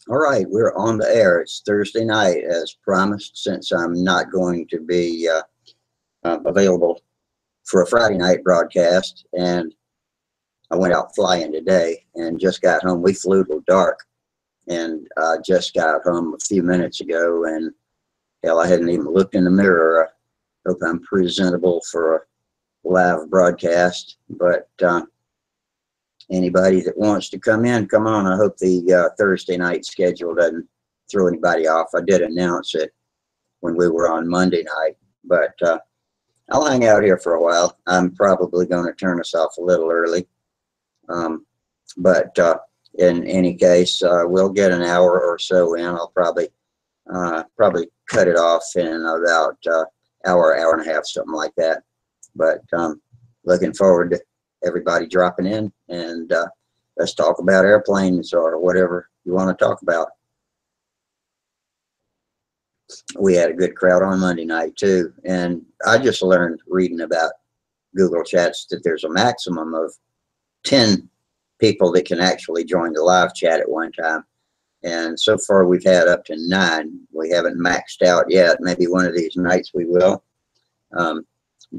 All right, we're on the air. It's Thursday night, as promised, since I'm not going to be available for a Friday night broadcast. And I went out flying today and just got home. We flew till dark and just got home a few minutes ago. And hell, I hadn't even looked in the mirror. I hope I'm presentable for a live broadcast. But anybody that wants to come in, come on. I hope the Thursday night schedule doesn't throw anybody off. I did announce it when we were on Monday night, but I'll hang out here for a while. I'm probably going to turn us off a little early, but in any case, we'll get an hour or so in. I'll probably cut it off in about hour and a half, something like that. But looking forward to everybody dropping in, and let's talk about airplanes or whatever you want to talk about. We had a good crowd on Monday night too, and I just learned reading about Google Chats that there's a maximum of 10 people that can actually join the live chat at one time, and so far we've had up to 9. We haven't maxed out yet. Maybe one of these nights we will.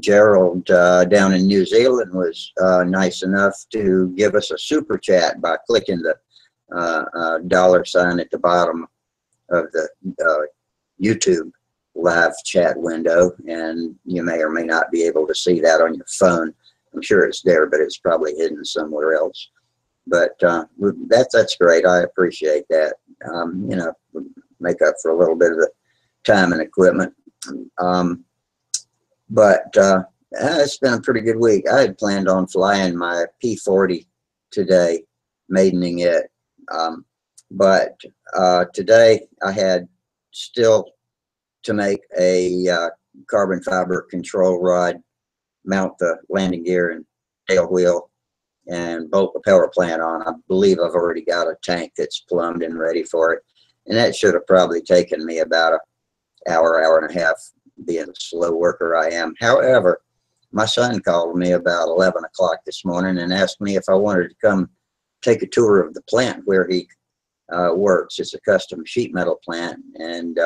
Gerald down in New Zealand was nice enough to give us a super chat by clicking the $sign at the bottom of the YouTube live chat window, and you may or may not be able to see that on your phone. I'm sure it's there, but it's probably hidden somewhere else. But that's great. I appreciate that. You know, make up for a little bit of the time and equipment. But it's been a pretty good week. I had planned on flying my P-40 today, maidening it. But today I had still to make a carbon fiber control rod, mount the landing gear and tail wheel, and bolt the power plant on. I believe I've already got a tank that's plumbed and ready for it. And that should have probably taken me about an hour and a half, being the slow worker I am. However, my son called me about 11 o'clock this morning and asked me if I wanted to come take a tour of the plant where he works. It's a custom sheet metal plant, and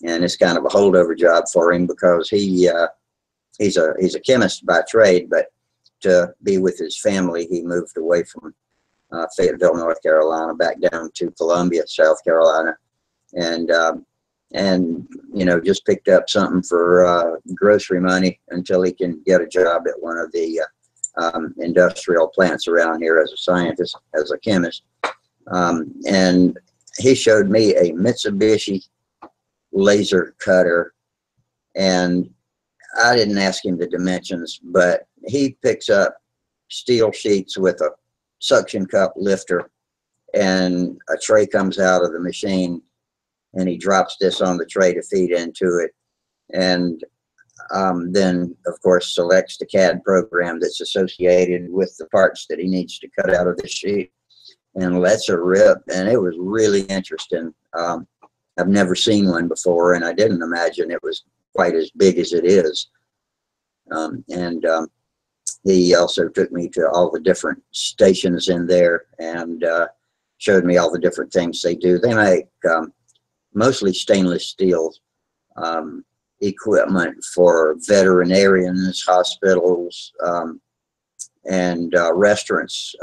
it's kind of a holdover job for him because he's a chemist by trade, but to be with his family, he moved away from Fayetteville, North Carolina, back down to Columbia, South Carolina, and you know, just picked up something for grocery money until he can get a job at one of the industrial plants around here as a scientist, as a chemist. And he showed me a Mitsubishi laser cutter, and I didn't ask him the dimensions, but he picks up steel sheets with a suction cup lifter, and a tray comes out of the machine, and he drops this on the tray to feed into it, and then of course selects the CAD program that's associated with the parts that he needs to cut out of the sheet, and lets it rip. And it was really interesting. I've never seen one before, and I didn't imagine it was quite as big as it is. He also took me to all the different stations in there and showed me all the different things they do. They make mostly stainless steel equipment for veterinarians, hospitals, and restaurants,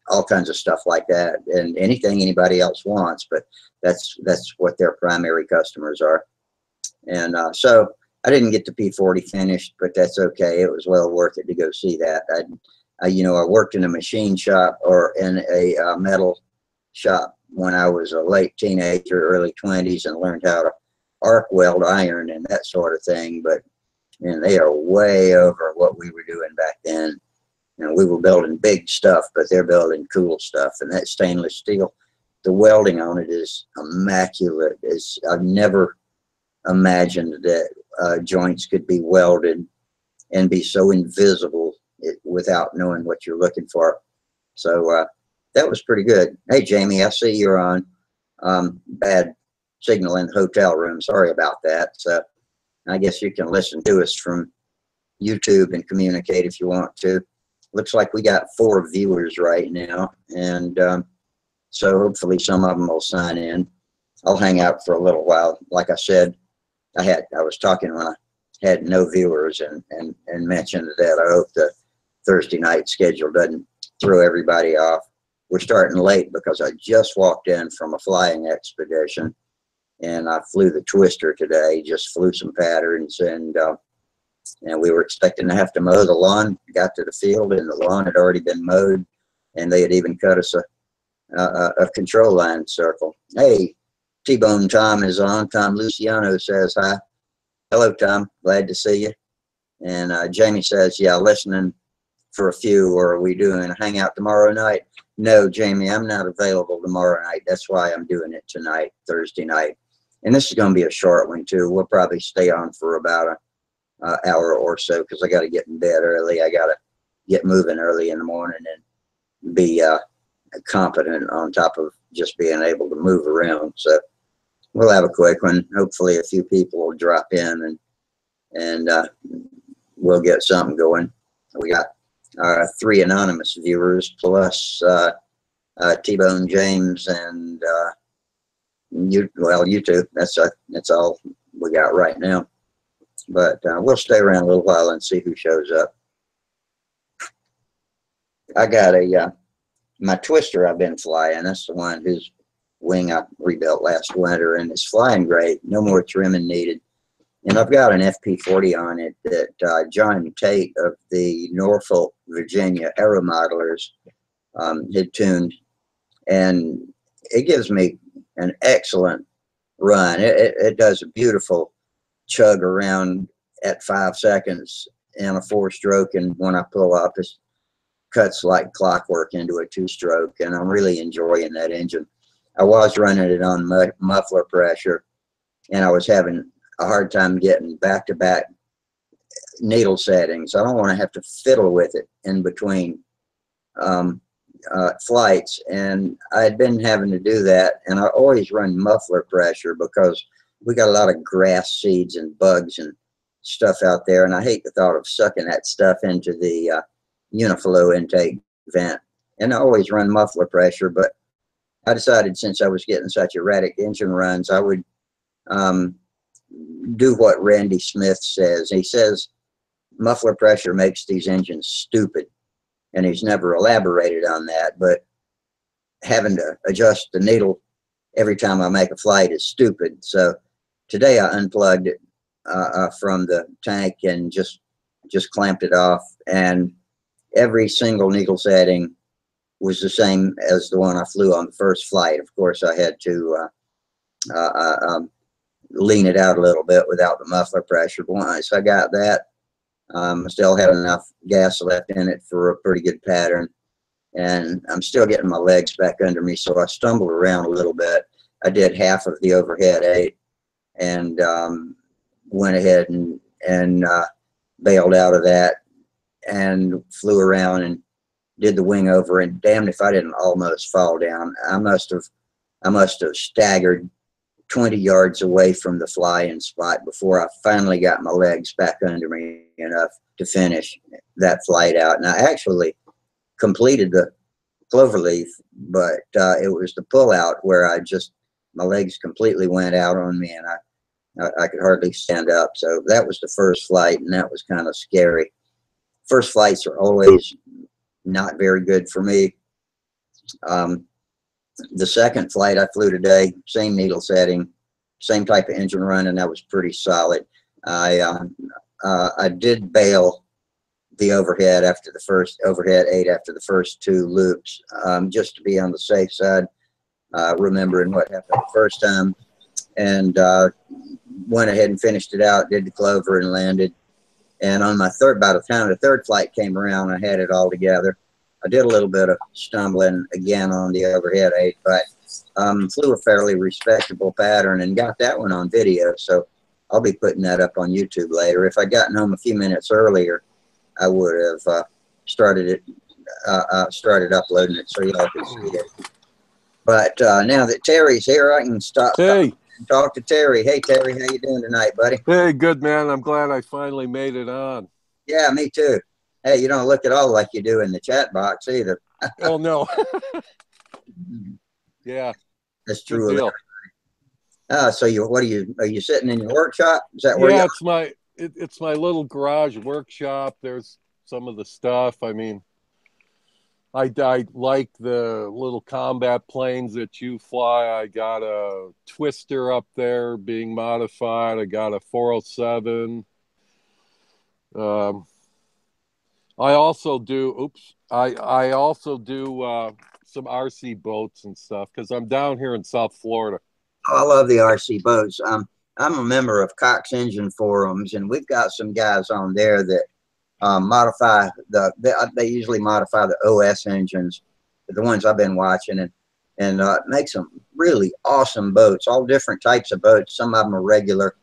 all kinds of stuff like that, and anything anybody else wants. But that's what their primary customers are. And so I didn't get the P-40 finished, but that's okay. It was well worth it to go see that. You know, I worked in a machine shop or in a metal shop when I was a late teenager, early 20s, and learned how to arc weld iron and that sort of thing. But man, they are way over what we were doing back then. You know, we were building big stuff, but they're building cool stuff. And that stainless steel, the welding on it is immaculate. I've never imagined that joints could be welded and be so invisible without knowing what you're looking for. So that was pretty good. Hey, Jamie, I see you're on. Bad signal in the hotel room. Sorry about that. So I guess you can listen to us from YouTube and communicate if you want to. Looks like we got 4 viewers right now, and So hopefully some of them will sign in. I'll hang out for a little while. Like I said, I was talking when I had no viewers and mentioned that I hope the Thursday night schedule doesn't throw everybody off. We're starting late because I just walked in from a flying expedition, and I flew the Twister today, just flew some patterns, and we were expecting to have to mow the lawn. Got to the field, and the lawn had already been mowed, and they had even cut us a control line circle. Hey, T-Bone Tom is on. Tom Luciano says hi. Hello, Tom. Glad to see you. And Jamie says, yeah, listening for a few, or are we doing a hangout tomorrow night? No, Jamie, I'm not available tomorrow night. That's why I'm doing it tonight, Thursday night. And this is going to be a short one, too. We'll probably stay on for about an hour or so because I got to get in bed early. I got to get moving early in the morning and be competent on top of just being able to move around. So we'll have a quick one. Hopefully a few people will drop in and we'll get something going. We got 3 anonymous viewers plus T-Bone James and you two. That's all we got right now. But we'll stay around a little while and see who shows up. I got my Twister I've been flying. That's the one whose wing I rebuilt last winter, and it's flying great. No more trimming needed. And I've got an FP40 on it that John Tate of the Norfolk, Virginia Aero Modelers had tuned. And it gives me an excellent run. It does a beautiful chug around at 5 seconds in a 4-stroke. And when I pull up, it cuts like clockwork into a 2-stroke. And I'm really enjoying that engine. I was running it on muffler pressure, and I was having a hard time getting back-to-back needle settings. I don't want to have to fiddle with it in between flights, and I had been having to do that, and I always run muffler pressure because we got a lot of grass seeds and bugs and stuff out there, and I hate the thought of sucking that stuff into the Uniflow intake vent. And I always run muffler pressure, but I decided since I was getting such erratic engine runs, I would do what Randy Smith says. He says muffler pressure makes these engines stupid, and he's never elaborated on that, but having to adjust the needle every time I make a flight is stupid. So today I unplugged it from the tank and just clamped it off, and every single needle setting was the same as the one I flew on the first flight. Of course, I had to lean it out a little bit without the muffler pressure. But once I got that, I still had enough gas left in it for a pretty good pattern. And I'm still getting my legs back under me, so I stumbled around a little bit. I did half of the overhead 8 and went ahead and bailed out of that and flew around and did the wing over, and damned if I didn't almost fall down. I must have staggered 20 yards away from the fly-in spot before I finally got my legs back under me enough to finish that flight out. And I actually completed the cloverleaf, but it was the pullout where my legs completely went out on me, and I could hardly stand up. So that was the first flight, and that was kind of scary. First flights are always not very good for me. The second flight I flew today, same needle setting, same type of engine run, and that was pretty solid. I did bail the overhead 8 after the first 2 loops, just to be on the safe side, remembering what happened the first time, and went ahead and finished it out, did the clover and landed. And on my by the time the third flight came around, I had it all together. I did a little bit of stumbling again on the overhead 8, but flew a fairly respectable pattern and got that one on video. So I'll be putting that up on YouTube later. If I'd gotten home a few minutes earlier, I would have started uploading it so y'all could see it. But now that Terry's here, I can stop. Hey. Talk to Terry. Hey, Terry, how you doing tonight, buddy? Hey, good, man. I'm glad I finally made it on. Yeah, me too. Hey, you don't look at all like you do in the chat box either. Oh, no. Yeah, That's good true of deal. so are you sitting in your workshop? Is that where you Yeah, are? it's my little garage workshop. There's some of the stuff. I mean, I like the little combat planes that you fly. I got a Twister up there being modified. I got a 407. Um, I also do. Oops. I also do some RC boats and stuff because I'm down here in South Florida. Oh, I love the RC boats. I'm a member of Cox Engine Forums, and we've got some guys on there that modify they usually modify the OS engines, the ones I've been watching, and make some really awesome boats, all different types of boats. Some of them are regular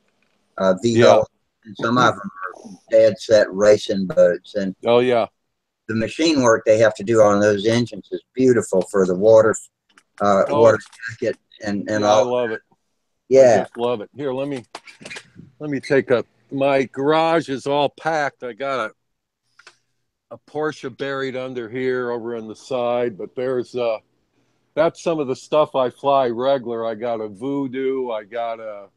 Yeah. V-hull, and some of them are dead set racing boats. And Oh yeah. the machine work they have to do on those engines is beautiful for the water Oh, water jacket and yeah. I all. love it. I Yeah, just love it. Here, let me take a. My garage is all packed. I got a Porsche buried under here over on the side, but there's that's some of the stuff I fly regular. I got a Voodoo, I got a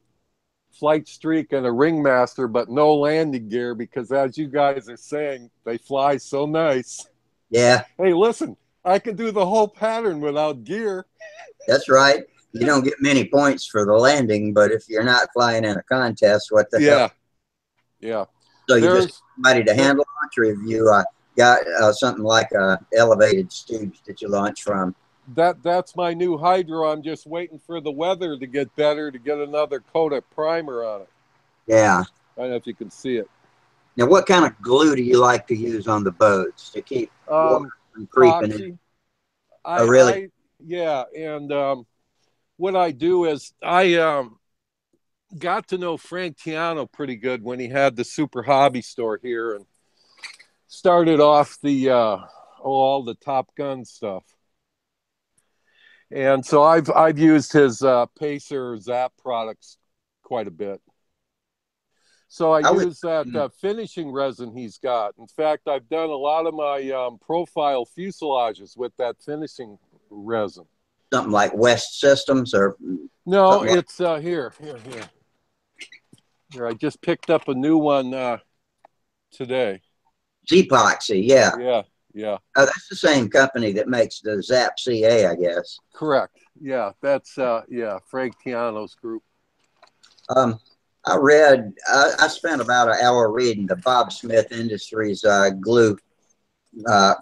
Flight Streak and a Ringmaster, but no landing gear because, as you guys are saying, they fly so nice. yeah, Hey, listen, I can do the whole pattern without gear. that's right. You don't get many points for the landing, but if you're not flying in a contest, what the hell? Yeah, yeah. So you just There's somebody to there handle launch, or if you got something like a elevated stooge that you launch from. that's my new Hydro. I'm just waiting for the weather to get better to get another coat of primer on it. Yeah. I don't know if you can see it. Now, what kind of glue do you like to use on the boats to keep water Um, from creeping in? Epoxy. Oh, really? Yeah, and what I do is I got to know Frank Tiano pretty good when he had the Super Hobby store here and started off the all the Top Gun stuff. And so I've used his Pacer Zap products quite a bit. So I I would. use that finishing resin he's got. In fact, I've done a lot of my profile fuselages with that finishing resin. Something like West Systems or No, something like it's here. I just picked up a new one today. Z-Poxy. Yeah. Yeah, yeah, Oh, that's the same company that makes the Zap CA, I guess. correct. Yeah, that's Frank Tiano's group. Um, I spent about an hour reading the Bob Smith Industries glue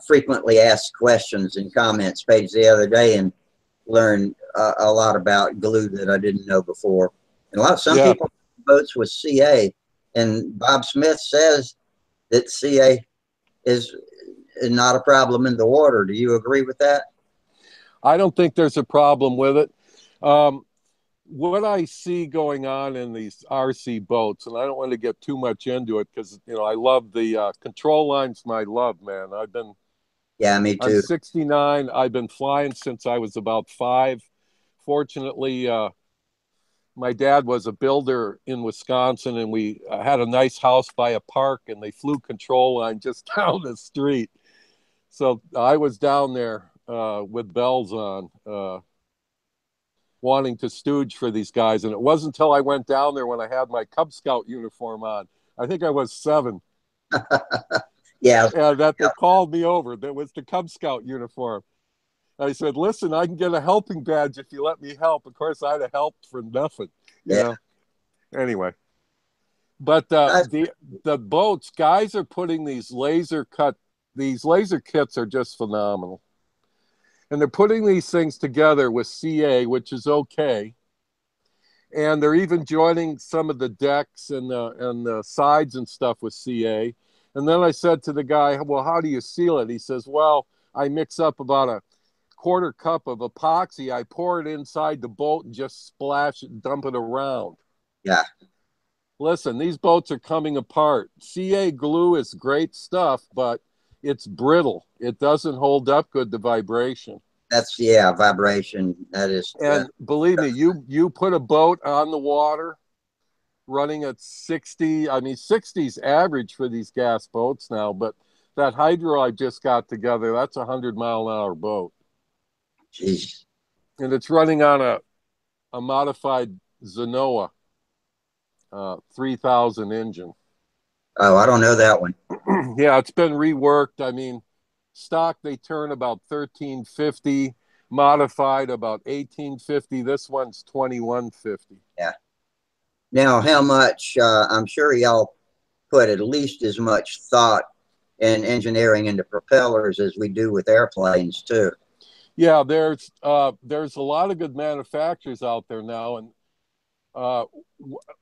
frequently asked questions and comments page the other day and learned a lot about glue that I didn't know before. And some Yeah, people boats with CA, and Bob Smith says that CA is not a problem in the water. Do you agree with that? I don't think there's a problem with it. Um, what I see going on in these RC boats, and I don't want to get too much into it because I love the control lines. My love, man. Yeah, me I'm too. 69. I've been flying since I was about 5. Fortunately, my dad was a builder in Wisconsin, and we had a nice house by a park, and they flew control line just down the street. So I was down there with bells on, wanting to stooge for these guys. And it wasn't until I went down there when I had my Cub Scout uniform on. I think I was 7. Yeah, That they called me over. That was the Cub Scout uniform. I said, listen, I can get a helping badge if you let me help. Of course, I'd have helped for nothing, you yeah. know. Anyway, but That's, the boats, guys are putting these laser kits are just phenomenal. And they're putting these things together with CA, which is okay. And they're even joining some of the decks and the sides and stuff with CA. And then I said to the guy, well, how do you seal it? He says, well, I mix up about a quarter cup of epoxy. I pour it inside the boat and just splash it, dump it around. yeah. Listen, these boats are coming apart. CA glue is great stuff, but it's brittle. It doesn't hold up good to vibration. That's vibration. That is. And believe me, you put a boat on the water running at 60. I mean, 60's average for these gas boats now, but that Hydro I just got together, that's a 100-mile-an-hour boat. Geez. and it's running on a modified Zenoa 3000 engine. Oh, I don't know that one. Yeah, it's been reworked. I mean, stock they turn about 1350, modified about 1850. This one's 2150. Yeah. Now, how much? I'm sure y'all put at least as much thought and engineering into propellers as we do with airplanes too. Yeah, there's a lot of good manufacturers out there now, and uh,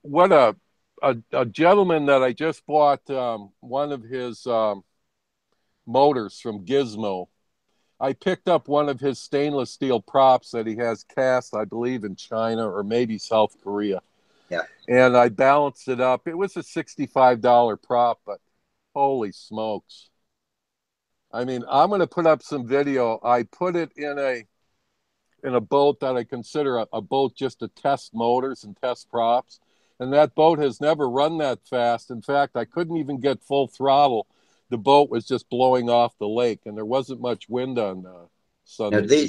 what a gentleman that I just bought one of his motors from Gizmo. I picked up one of his stainless steel props that he has cast, I believe, in China or maybe South Korea. Yeah. And I balanced it up. It was a $65 prop, but holy smokes. I mean, I'm going to put up some video. I put it in a boat that I consider a boat just to test motors and test props. And that boat has never run that fast. In fact, I couldn't even get full throttle. The boat was just blowing off the lake, and there wasn't much wind on Now, Sunday.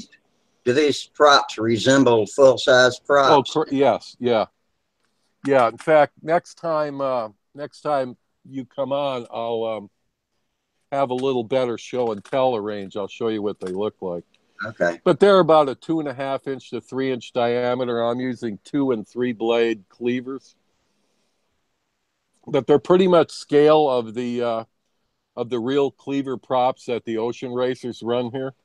do these props resemble full-size props? Oh, yes, yeah, yeah. In fact, next time you come on, I'll have a little better show and tell range. I'll show you what they look like. Okay. But they're about a 2.5 inch to 3 inch diameter. I'm using 2 and 3 blade cleavers, but they're pretty much scale of the real cleaver props that the ocean racers run here.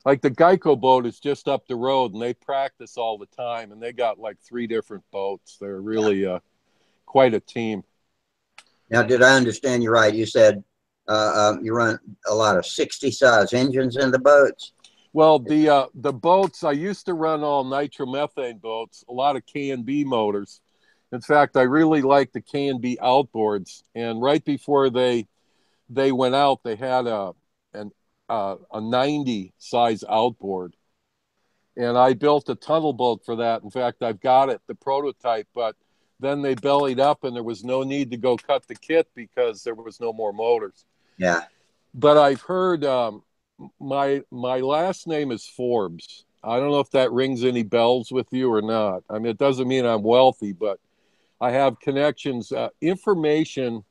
Like the Geico boat is just up the road, and they practice all the time, and they got like 3 different boats. They're really quite a team. Now, did I understand you right? You said you run a lot of 60 size engines in the boats? Well, the boats, I used to run all nitromethane boats, a lot of K&B motors. In fact, I really like the K&B outboards. And right before they went out, they had a 90 size outboard. And I built a tunnel boat for that. In fact, I've got it, the prototype, but then they bellied up and there was no need to go cut the kit because there was no more motors. Yeah. But I've heard my last name is Forbes. I don't know if that rings any bells with you or not. I mean, it doesn't mean I'm wealthy, but I have connections. Information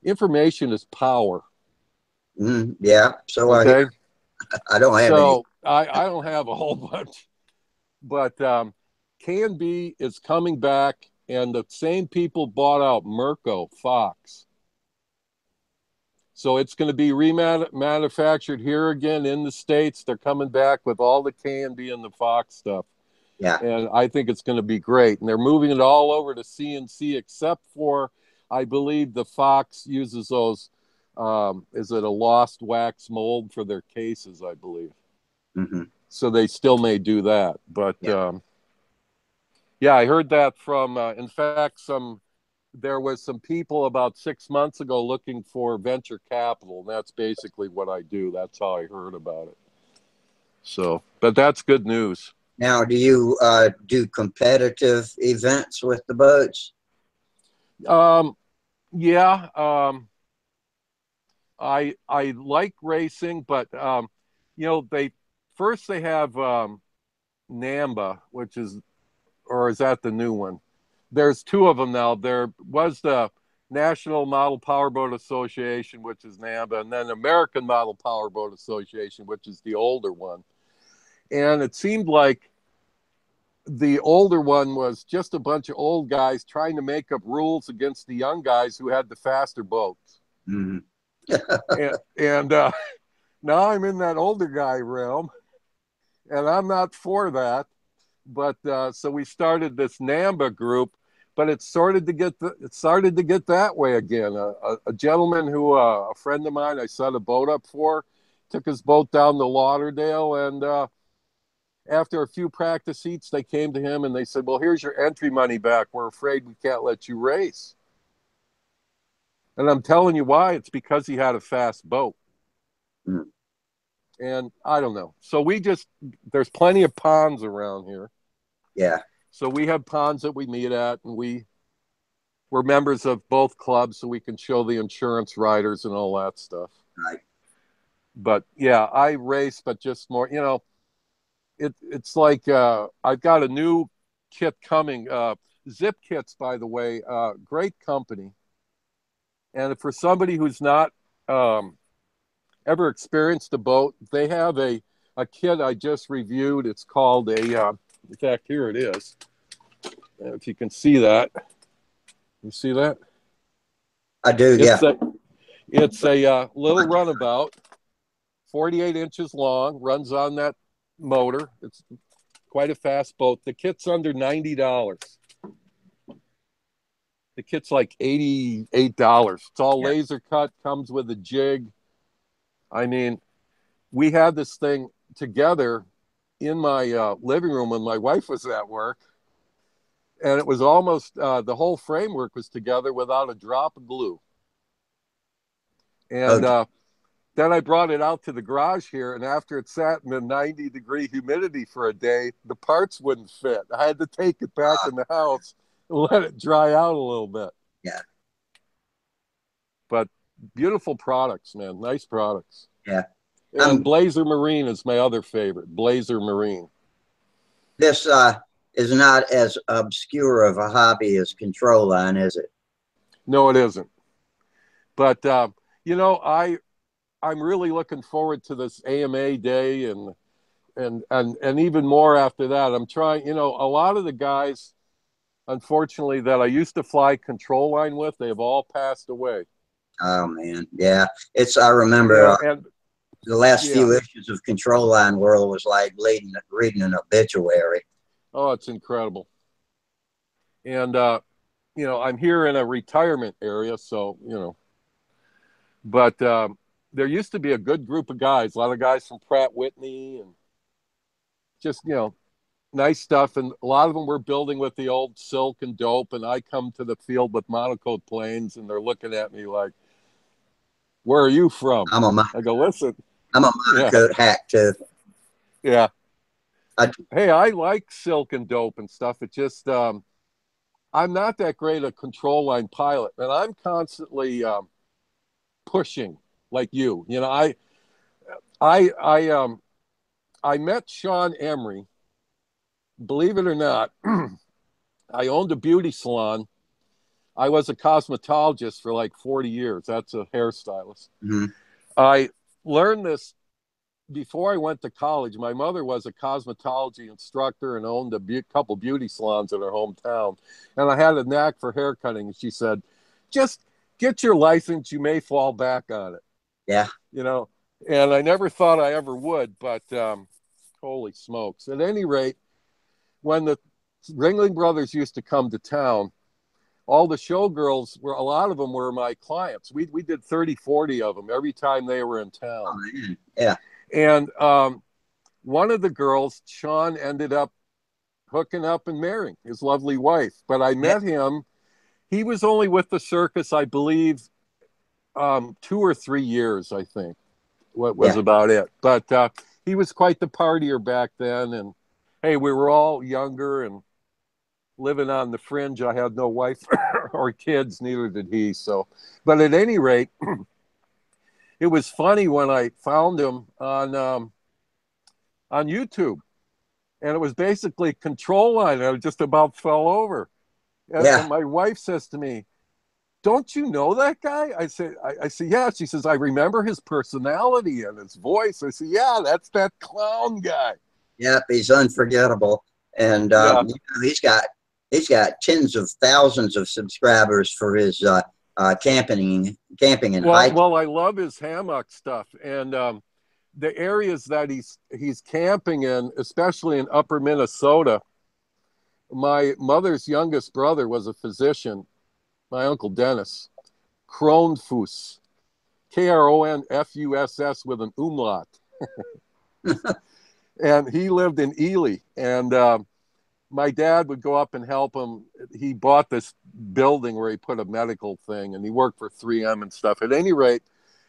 is power. Yeah. So Okay. I don't have any. So I don't have a whole bunch, but K&B is coming back, and the same people bought out Merco Fox. So it's going to be remanufactured here again in the States. They're coming back with all the K&B and the Fox stuff. Yeah. And I think it's going to be great. And they're moving it all over to CNC, except for, I believe, the Fox uses those, is it a lost wax mold for their cases, I believe. Mm-hmm. So they still may do that. But, yeah, I heard that from, in fact, there was some people about 6 months ago looking for venture capital. And that's basically what I do. That's how I heard about it. So, but that's good news. Now, do you do competitive events with the boats? Yeah. I like racing, but they have NAMBA, which is, or is that the new one? There's 2 of them now. There was the National Model Powerboat Association, which is NAMBA, and then American Model Powerboat Association, which is the older one. And it seemed like the older one was just a bunch of old guys trying to make up rules against the young guys who had the faster boats. Mm-hmm. and now I'm in that older guy realm, and I'm not for that. But so we started this NAMBA group, but it started to get that way again. A gentleman who a friend of mine I set a boat up for took his boat down to Lauderdale, and after a few practice heats, they came to him and they said, "Well, here's your entry money back. We're afraid we can't let you race." And I'm telling you why. It's because he had a fast boat. Mm. And I don't know. So there's plenty of ponds around here. Yeah. So we have ponds that we meet at, and we're members of both clubs, so we can show the insurance riders and all that stuff. Right. But yeah, I race, but just more, it's like I've got a new kit coming. Zip Kits, by the way, great company. And for somebody who's not ever experienced a boat, they have a kit I just reviewed. It's called in fact, here it is. If you can see that. You see that? I do, It's yeah. a little runabout, 48 inches long, runs on that motor. It's quite a fast boat. The kit's under $90. The kit's like $88. It's all Yeah. laser cut, comes with a jig. I mean, we had this thing together in my living room when my wife was at work, and it was almost the whole framework was together without a drop of glue. And Okay. then I brought it out to the garage here, and after it sat in the 90-degree humidity for a day, the parts wouldn't fit. I had to take it back in the house and let it dry out a little bit. Yeah. But beautiful products, man. Nice products. Yeah. And Blazer Marine is my other favorite. Blazer Marine. This is not as obscure of a hobby as Control Line, is it? No, it isn't. But you know, I'm really looking forward to this AMA day and even more after that. I'm trying, you know, a lot of the guys, unfortunately, that I used to fly Control Line with, they have all passed away. Oh man, yeah. I You remember know, and the last yeah, few issues of Control Line World was like reading an obituary. oh, it's incredible. And you know, I'm here in a retirement area, so you know, but there used to be a good group of guys, a lot of guys from Pratt Whitney, and just you know, nice stuff. And a lot of them were building with the old silk and dope. And I come to the field with monocoque planes, and they're looking at me like, "Where are you from?" I'm a I go, "Listen, I'm a yeah, monocoque hack too. yeah. I, Hey, I like silk and dope and stuff. It just I'm not that great a control line pilot, and I'm constantly pushing like you. You know, I I um I met Sean Emery. Believe it or not, I owned a beauty salon. I was a cosmetologist for like 40 years. That's a hairstylist. mhm. I learned this before I went to college. My mother was a cosmetology instructor and owned a couple beauty salons in her hometown. And I had a knack for hair cutting. And she said, just get your license. You may fall back on it, Yeah, you know. And I never thought I ever would, but holy smokes. At any rate, when the Ringling Brothers used to come to town, all the showgirls were, a lot of them were my clients. We did 30, 40 of them every time they were in oh town. man, yeah, And one of the girls, Sean, ended up hooking up and marrying his lovely wife. But I yeah, met him. He was only with the circus, I believe, 2 or 3 years, I think. What was yeah, about it. But he was quite the partier back then. And hey, we were all younger and living on the fringe. I had no wife or kids, neither did he. So, but at any rate, it was funny when I found him on YouTube, and it was basically Control Line. I just about fell over, yeah, and my wife says to me, "Don't you know that guy?" I say, yeah. She says, "I remember his personality and his voice." I say, "Yeah, that's that clown guy." yeah. He's unforgettable, and Yeah. you know, he's got tens of thousands of subscribers for his camping and hiking. Well, I love his hammock stuff, and the areas that he's camping in, especially in Upper Minnesota. My mother's youngest brother was a physician, my uncle Dennis, Kronfuss, Kronfuss with an umlaut. And he lived in Ely. And my dad would go up and help him. He bought this building where he put a medical thing, and he worked for 3M and stuff. At any rate,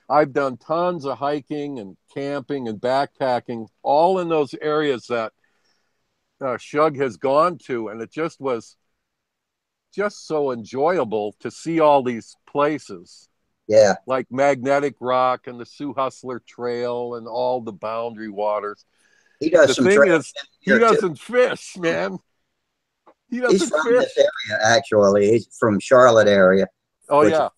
I've done tons of hiking and camping and backpacking, all in those areas that Shug has gone to. And it just was just so enjoyable to see all these places Yeah, like Magnetic Rock and the Sioux Hustler Trail and all the Boundary Waters. He does The some thing training is, he here too. doesn't fish, man. He He's doesn't from fish. this area, actually. He's from Charlotte area, Oh which is yeah.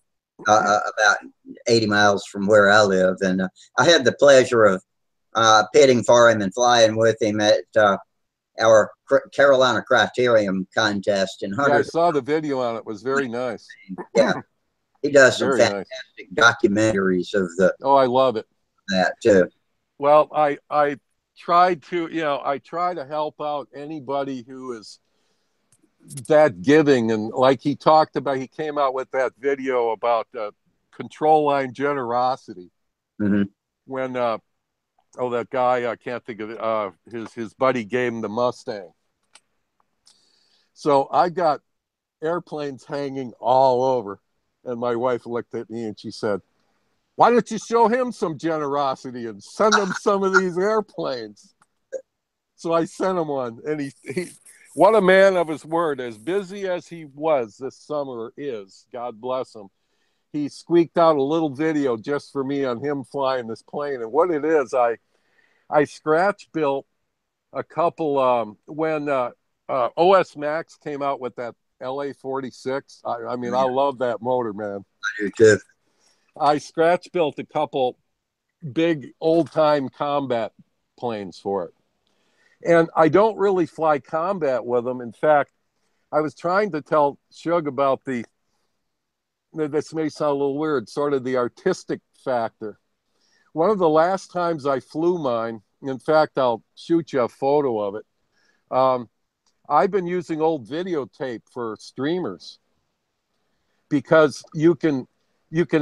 about 80 miles from where I live. And I had the pleasure of pitting for him and flying with him at our Carolina Criterium contest in Yeah, I Hunter. saw the video on it. It was very nice. Yeah, he does some Very nice. fantastic documentaries of Oh, I love it. that too. Well, I tried to, I try to help out anybody who is that giving. And like he talked about, he came out with that video about control line generosity. Mm-hmm. When, that guy, I can't think of it, his buddy gave him the Mustang. So I got airplanes hanging all over. And my wife looked at me and she said, why don't you show him some generosity and send him some of these airplanes? So I sent him one, and he what a man of his word. As busy as he was this summer is, God bless him, he squeaked out a little video just for me on him flying this plane. And what it is, I scratch built a couple when OS Max came out with that LA 46. I mean, I love that motor, man. I do too. I scratch built a couple big old time combat planes for it. And I don't really fly combat with them. In fact, I was trying to tell Shug about this may sound a little weird, sort of the artistic factor. One of the last times I flew mine, in fact, I'll shoot you a photo of it. I've been using old videotape for streamers because you can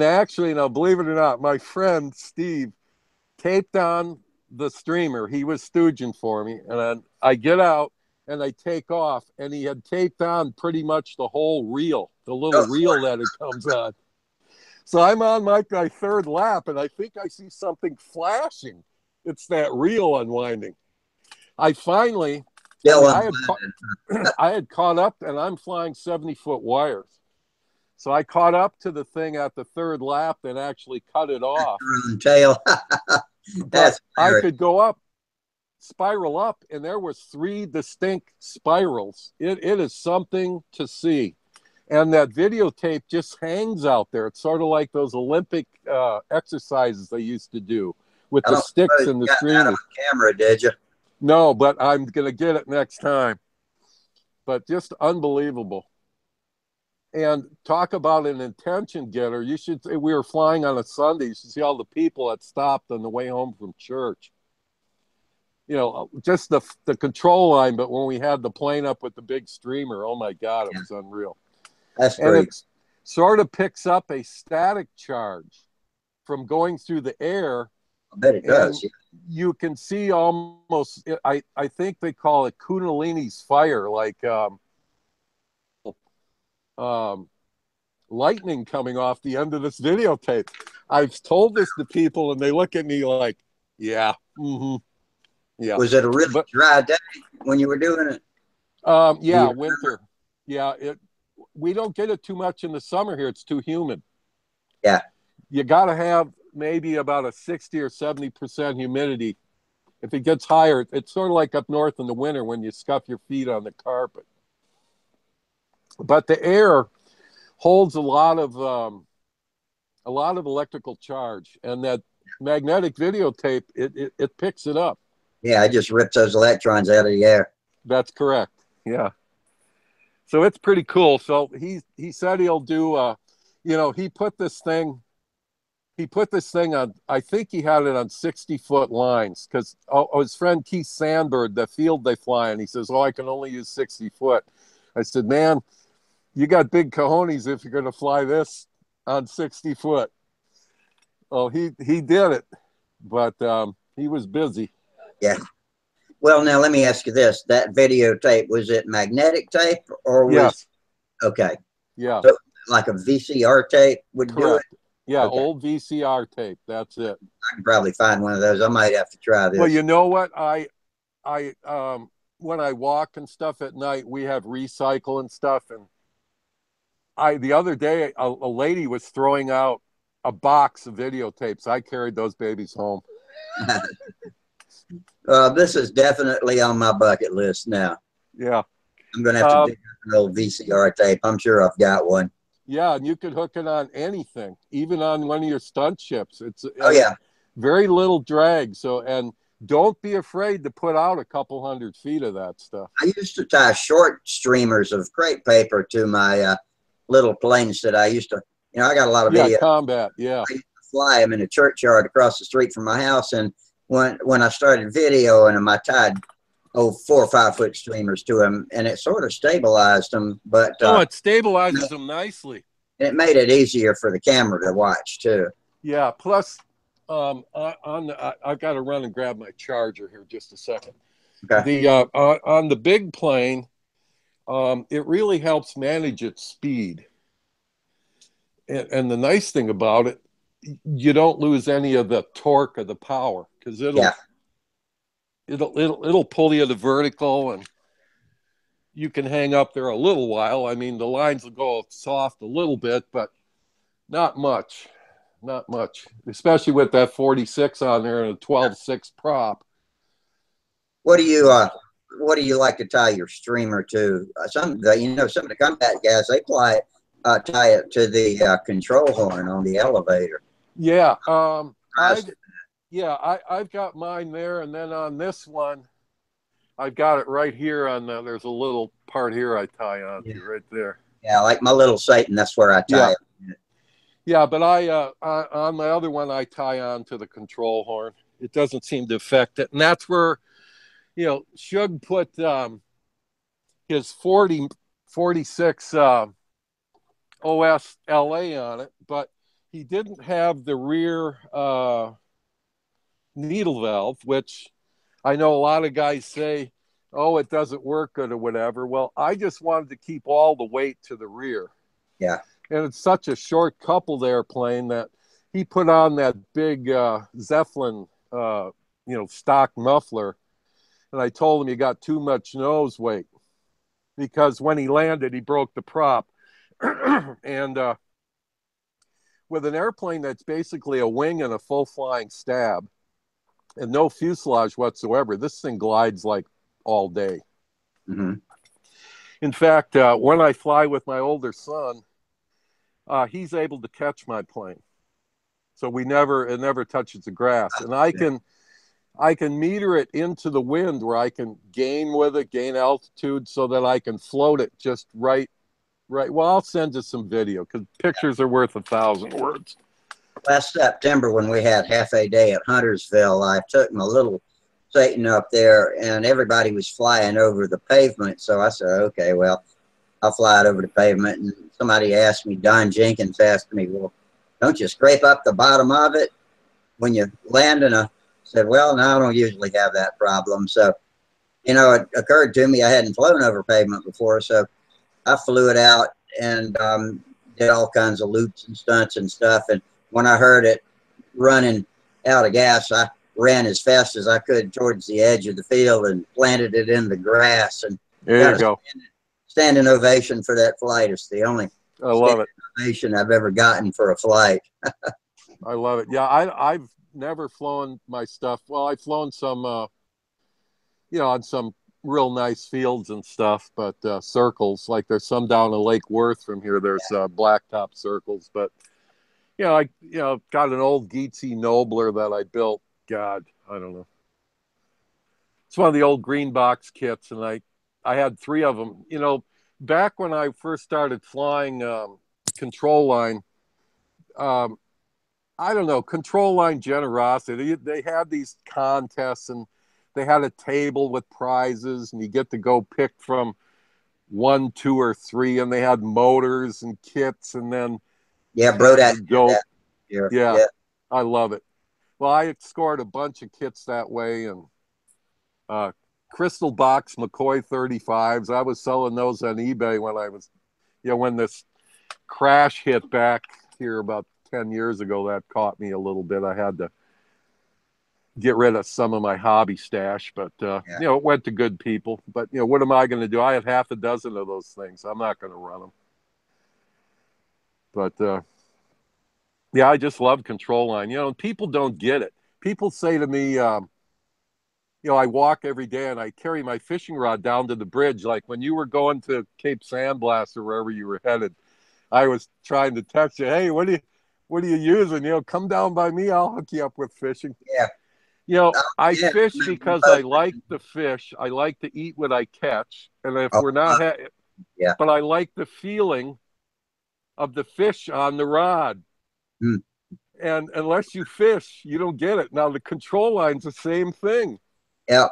actually, now believe it or not, my friend Steve taped on the streamer. He was stooging for me, and I get out and I take off, and he had taped on pretty much the whole reel, the little reel that it comes on. So I'm on my third lap, and I think I see something flashing. It's that reel unwinding. I finally, I had caught up, and I'm flying 70-foot wires. So I caught up to the thing at the third lap and actually cut it off. Tail. But I could go up, spiral up, and there was 3 distinct spirals. It is something to see. And that videotape just hangs out there. It's sort of like those Olympic exercises they used to do with the sticks and the streamers. Camera, did you? No, but I'm going to get it next time. But just unbelievable. And talk about an attention getter. You should. We were flying on a Sunday. You should see all the people that stopped on the way home from church. Just the control line. But when we had the plane up with the big streamer, oh my God, it was unreal. That's great. And it sort of picks up a static charge from going through the air. I bet it does. Yeah. You can see almost. I think they call it Kundalini's fire, like. Lightning coming off the end of this videotape. I've told this to people and they look at me like, yeah. Was it a really dry day when you were doing it? Yeah, winter. Yeah, we don't get it too much in the summer here. It's too humid. Yeah. You got to have maybe about a 60 or 70% humidity. If it gets higher, it's sort of like up north in the winter when you scuff your feet on the carpet. But the air holds a lot of electrical charge, and that magnetic videotape it picks it up. Yeah, I just ripped those electrons out of the air. That's correct. Yeah. So it's pretty cool. So he said he'll do. He put this thing on. I think he had it on 60-foot lines because his friend Keith Sandberg, the field they fly in, he says, "Oh, I can only use 60 foot." I said, "Man, you got big cojones if you're going to fly this on 60 foot. Oh, he did it, but he was busy. Yeah. Well, now let me ask you this: that videotape, was it magnetic tape or was? Yes. Okay. Yeah. So like a VCR tape would Correct. do it. Yeah, okay. Old VCR tape. That's it. I can probably find one of those. I might have to try this. Well, you know what? I when I walk and stuff at night, we have recycle and stuff, and the other day a lady was throwing out a box of videotapes. I carried those babies home. This is definitely on my bucket list now. Yeah. I'm going to have to dig up an old VCR tape. I'm sure I've got one. Yeah, and you could hook it on anything, even on one of your stunt ships. Oh, yeah. Very little drag. So, and don't be afraid to put out a couple 100 feet of that stuff. I used to tie short streamers of crepe paper to my little planes that I used to, I got a lot of video. Combat, yeah. I used to fly them in a churchyard across the street from my house. And when I started videoing them, I tied 4 or 5 foot streamers to them, and it sort of stabilized them. But it stabilizes them nicely. And it made it easier for the camera to watch too. Yeah. Plus, I've got to run and grab my charger here just a second. Okay. On the big plane, it really helps manage its speed. And the nice thing about it, you don't lose any of the torque or the power, because it'll pull you to vertical, and you can hang up there a little while. I mean, the lines will go soft a little bit, but not much. Not much, especially with that 46 on there and a 12.6 prop. What do you like to tie your streamer to? Some of the combat guys, they tie it to the control horn on the elevator. Yeah. I've got mine there, and then on this one, I've got it right here on there's a little part here I tie onto right there. Yeah, like my little Satan, that's where I tie it. Yeah, but on my other one, I tie on to the control horn. It doesn't seem to affect it. And that's where, Shug put his 46 OS LA on it, but he didn't have the rear needle valve, which I know a lot of guys say, oh, it doesn't work good or whatever. Well, I just wanted to keep all the weight to the rear. Yeah. And it's such a short coupled airplane that he put on that big Zeppelin, stock muffler. And I told him, you got too much nose weight, because when he landed, he broke the prop. And with an airplane that's basically a wing and a full flying stab and no fuselage whatsoever, this thing glides like all day. Mm-hmm. In fact, when I fly with my older son, he's able to catch my plane, so it never touches the grass, and I can meter it into the wind where I can gain altitude, so that I can float it just right. Well, I'll send you some video, because pictures are worth 1,000 words. Last September, when we had half a day at Huntersville, I took my little Satan up there, and everybody was flying over the pavement. So I said, okay, well, I'll fly it over the pavement. And somebody asked me, Don Jenkins asked me, well, don't you scrape up the bottom of it when you land? And I said, well, no, I don't usually have that problem. So, it occurred to me I hadn't flown over pavement before. So I flew it out and did all kinds of loops and stunts and stuff. And when I heard it running out of gas, I ran as fast as I could towards the edge of the field and planted it in the grass. And there you go. Standing ovation for that flight. It's the only I love it. ovation I've ever gotten for a flight. I love it. Yeah, I've never flown my stuff. Well, I've flown some, on some real nice fields and stuff, but circles, like there's some down in Lake Worth from here. There's blacktop circles, but I got an old Geetsy Nobler that I built. God, I don't know. It's one of the old green box kits, and I had 3 of them. Back when I first started flying control line, I don't know, control line generosity. They had these contests, and they had a table with prizes, and you get to go pick from 1, 2, or 3, and they had motors and kits, and then Brodach. Yeah, I love it. Well, I scored a bunch of kits that way, and crystal box McCoy 35s. I was selling those on eBay when I was, when this crash hit back here about 10 years ago. That caught me a little bit. I had to get rid of some of my hobby stash, but it went to good people. But what am I going to do? I have half a dozen of those things. I'm not going to run them. But I just love control line. And people don't get it. People say to me, you know, I walk every day and I carry my fishing rod down to the bridge. Like when you were going to Cape Sandblast or wherever you were headed, I was trying to text you, hey, what are you using? You know, come down by me, I'll hook you up with fishing. Yeah. You know, I Yeah. fish because I like the fish. I like to eat what I catch. And if Oh, we're not, yeah. but I like the feeling of the fish on the rod. Mm. And unless you fish, you don't get it. Now, the control line's the same thing. Yeah.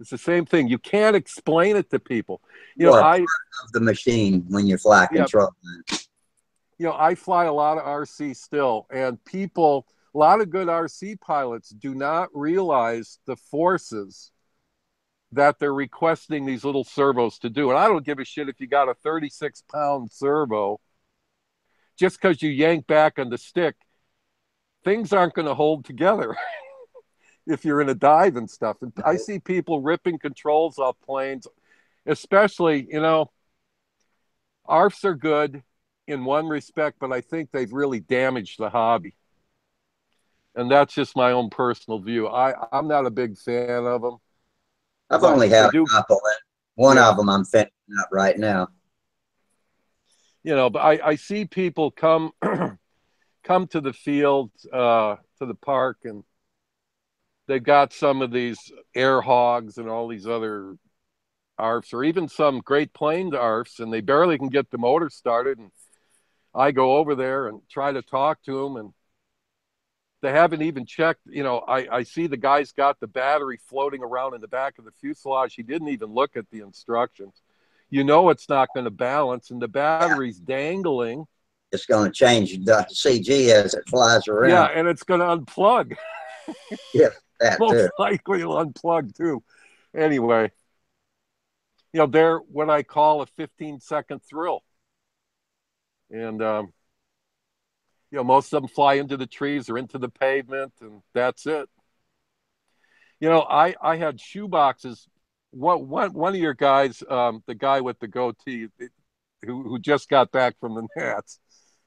It's the same thing. You can't explain it to people. You You know, are a part of the machine when you fly yeah, control. you know, I fly a lot of RC still, and people, a lot of good RC pilots do not realize the forces that they're requesting these little servos to do. And I don't give a shit if you got a 36-pound servo. Just because you yank back on the stick, things aren't going to hold together if you're in a dive and stuff. And I see people ripping controls off planes, especially, you know, ARFs are good in one respect, but I think they've really damaged the hobby. And that's just my own personal view. I'm not a big fan of them. I've only had a couple. One of them I'm finishing up right now. You know, but I see people come come to the field, to the park, and they've got some of these air hogs and all these other ARFs, or even some Great Plains ARFs, and they barely can get the motor started. And I go over there and try to talk to them, and they haven't even checked. You know, I see the guy's got the battery floating around in the back of the fuselage. He didn't even look at the instructions. You know, it's not going to balance, and the battery's dangling. It's going to change the CG as it flies around. Yeah, and it's going to unplug. Yeah, that Most too. likely it'll unplug too. Anyway, you know, they're what I call a 15-second thrill. And, you know, most of them fly into the trees or into the pavement, and that's it. You know, I had shoe boxes. One of your guys, the guy with the goatee, who just got back from the Nats,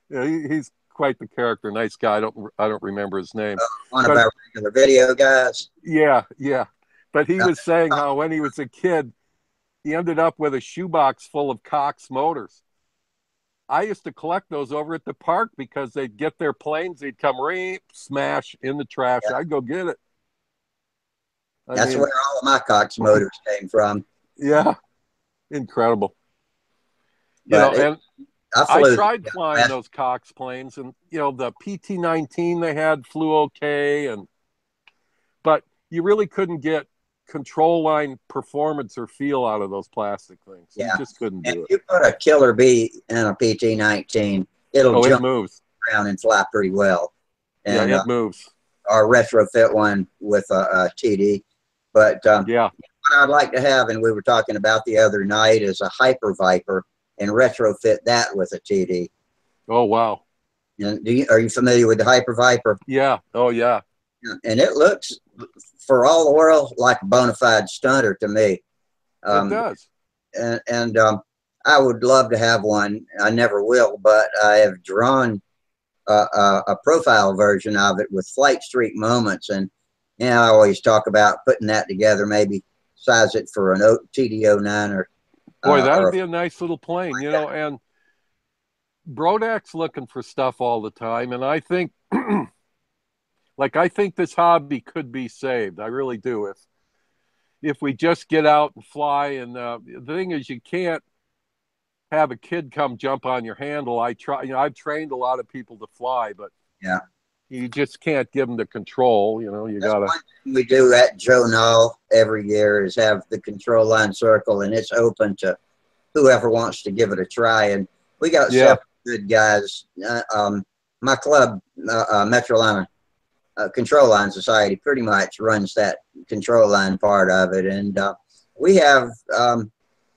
you know, he's quite the character, nice guy. I don't remember his name. One of our regular video guys. Yeah, yeah. But he was saying how when he was a kid, he ended up with a shoebox full of Cox motors. I used to collect those over at the park because they'd get their planes, they'd come smash in the trash. Yeah. I'd go get it. That's where all of my Cox motors came from. Yeah, incredible. But you know, and I tried flying those Cox planes, and you know, the PT-19 they had flew okay, but you really couldn't get control line performance or feel out of those plastic things. Yeah. You just couldn't do it. If you put a Killer Bee in a PT-19, it'll jump around and fly pretty well. And, yeah, it moves. Or retrofit one with a TD. But yeah, what I'd like to have, and we were talking about the other night, is a Hyper Viper and retrofit that with a TD. Oh, wow. And are you familiar with the Hyper Viper? Yeah. Oh, yeah. And it looks, for all the world, like a bona fide stunter to me. It does. And I would love to have one. I never will, but I have drawn a profile version of it with flight streak moments. And I always talk about putting that together, maybe size it for an TD-09 or. Boy, that would be a nice little plane, you know, and Brodak's looking for stuff all the time. And I think, I think this hobby could be saved. I really do. If we just get out and fly. And the thing is, you can't have a kid come jump on your handle. I've trained a lot of people to fly, but yeah, you just can't give them the control. You know, you got to. One thing we do at Joe Knoll every year is have the control line circle, and it's open to whoever wants to give it a try. And we got several good guys. My club, Metrolina Control Line Society, pretty much runs that control line part of it. And we have,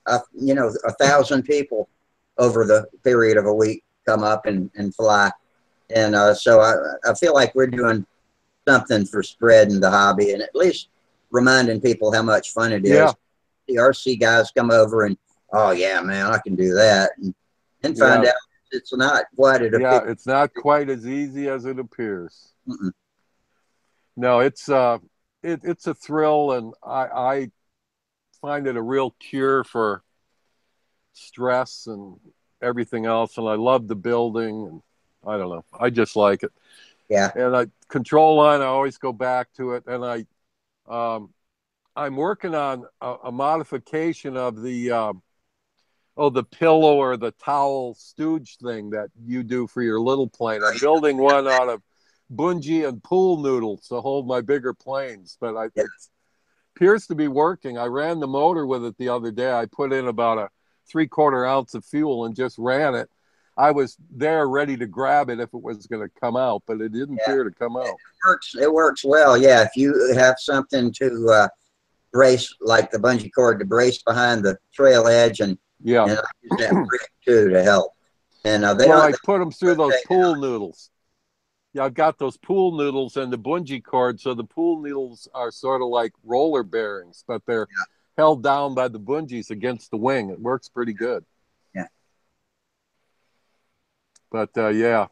1,000 people over the period of a week come up and fly. And so I feel like we're doing something for spreading the hobby and at least reminding people how much fun it is. Yeah. The RC guys come over and, oh, yeah, man, I can do that. And find out it's not quite as appears. Yeah, it's not quite as easy as it appears. Mm-mm. No, it's it's a thrill, and I find it a real cure for stress and everything else. And I love the building, and I don't know, I just like it. Yeah. And control line, I always go back to it. And I'm working on a modification of the pillow or the towel stooge thing that you do for your little plane. I'm building one out of bungee and pool noodles to hold my bigger planes, but it appears to be working. I ran the motor with it the other day. I put in about a 3/4 ounce of fuel and just ran it. I was there ready to grab it if it was going to come out, but it didn't appear to come out. It works well. Yeah. If you have something to brace, like the bungee cord to brace behind the trail edge, and I use that brick too to help. And I put them through those pool noodles. Yeah, I've got those pool noodles and the bungee cord. So the pool noodles are sort of like roller bearings, but they're held down by the bungees against the wing. It works pretty good. Yeah. But yeah.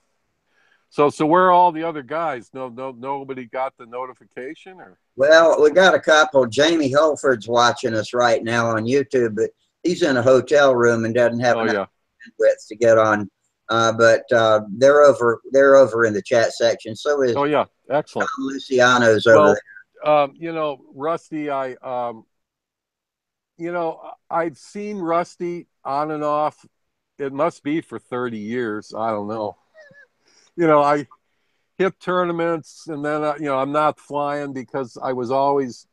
So where are all the other guys? Nobody got the notification, or? Well, we got a couple. Jamie Holford's watching us right now on YouTube, but he's in a hotel room and doesn't have enough bandwidth to get on. But they're over in the chat section. So is excellent. Tom Luciano's over there. Rusty, I've seen Rusty on and off. It must be for 30 years. I don't know. I hit tournaments, and then I'm not flying because I was always,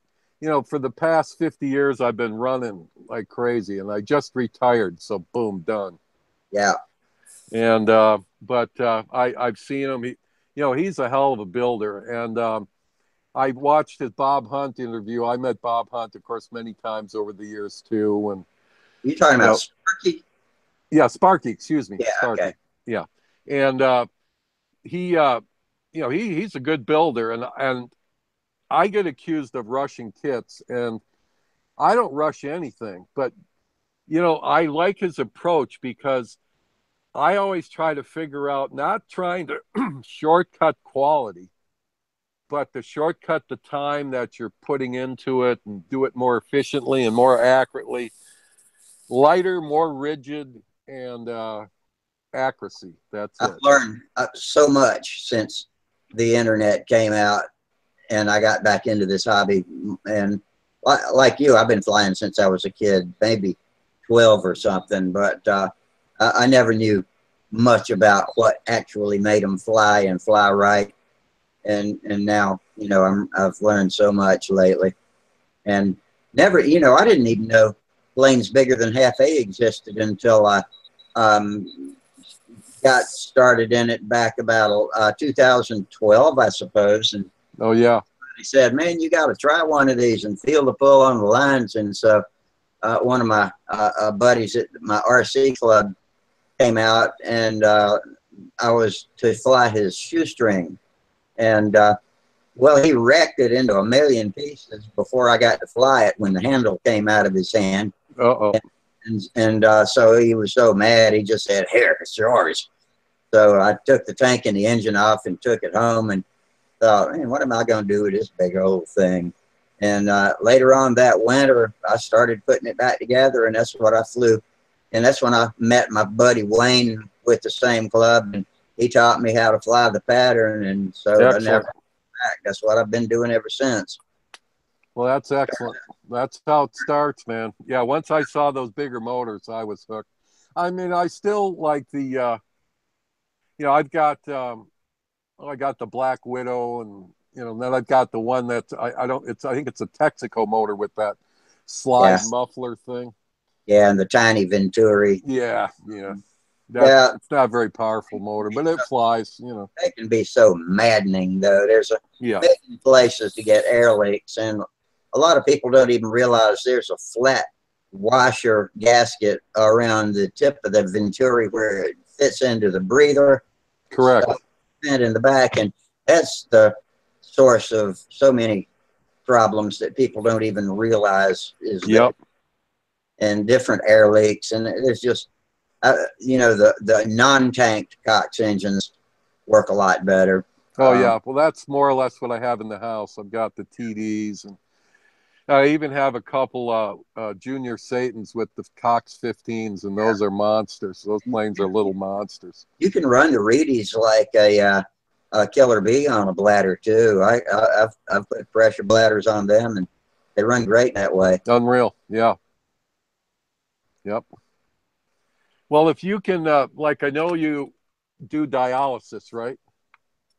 for the past 50 years I've been running like crazy, and I just retired, so boom, done. Yeah. And but I've seen him. He's a hell of a builder, and I watched his Bob Hunt interview. I met Bob Hunt, of course, many times over the years too. And you talking about Sparky? Yeah, Sparky. Excuse me, yeah, Sparky. Okay. Yeah, and he's a good builder, and I get accused of rushing kits, and I don't rush anything, but I like his approach because I always try to figure out, not trying to shortcut quality, but to shortcut the time that you're putting into it and do it more efficiently and more accurately, lighter, more rigid, and accuracy. That's it. I've learned so much since the internet came out and I got back into this hobby. And like you, I've been flying since I was a kid, maybe 12 or something, but I never knew much about what actually made them fly and fly right. And now, I've learned so much lately, and never, I didn't even know planes bigger than half A existed until I got started in it back about 2012, I suppose. And he said, man, you got to try one of these and feel the pull on the lines. And so one of my buddies at my RC club came out, and I was to fly his shoestring. And well, he wrecked it into a million pieces before I got to fly it when the handle came out of his hand. And so he was so mad, he just said, here, it's yours. So I took the tank and the engine off and took it home and thought, man, what am I going to do with this big old thing? And later on that winter, I started putting it back together, and that's what I flew. And that's when I met my buddy Wayne with the same club, and he taught me how to fly the pattern. And so I never went back. That's what I've been doing ever since. Well, that's excellent. That's how it starts, man. Yeah, once I saw those bigger motors, I was hooked. I mean, I still like the, I've got, I got the Black Widow, and then I've got the one that I think it's a Texaco motor with that slide muffler thing. Yeah, and the tiny Venturi. Yeah. It's not a very powerful motor, but it flies. They can be so maddening, though. There's many places to get air leaks, and a lot of people don't even realize there's a flat washer gasket around the tip of the Venturi where it fits into the breather. Correct. And in the back, and that's the source of so many problems that people don't even realize is there. And different air leaks, and it's just the non-tanked Cox engines work a lot better. Oh yeah, well that's more or less what I have in the house. I've got the TDs, and I even have a couple Junior Satans with the Cox 15s, and those are monsters. Those planes are little monsters. You can run the Reedies like a killer bee on a bladder too. I've put pressure bladders on them, and they run great that way. Unreal, yeah, yep. Well, if you can, like I know you do dialysis, right?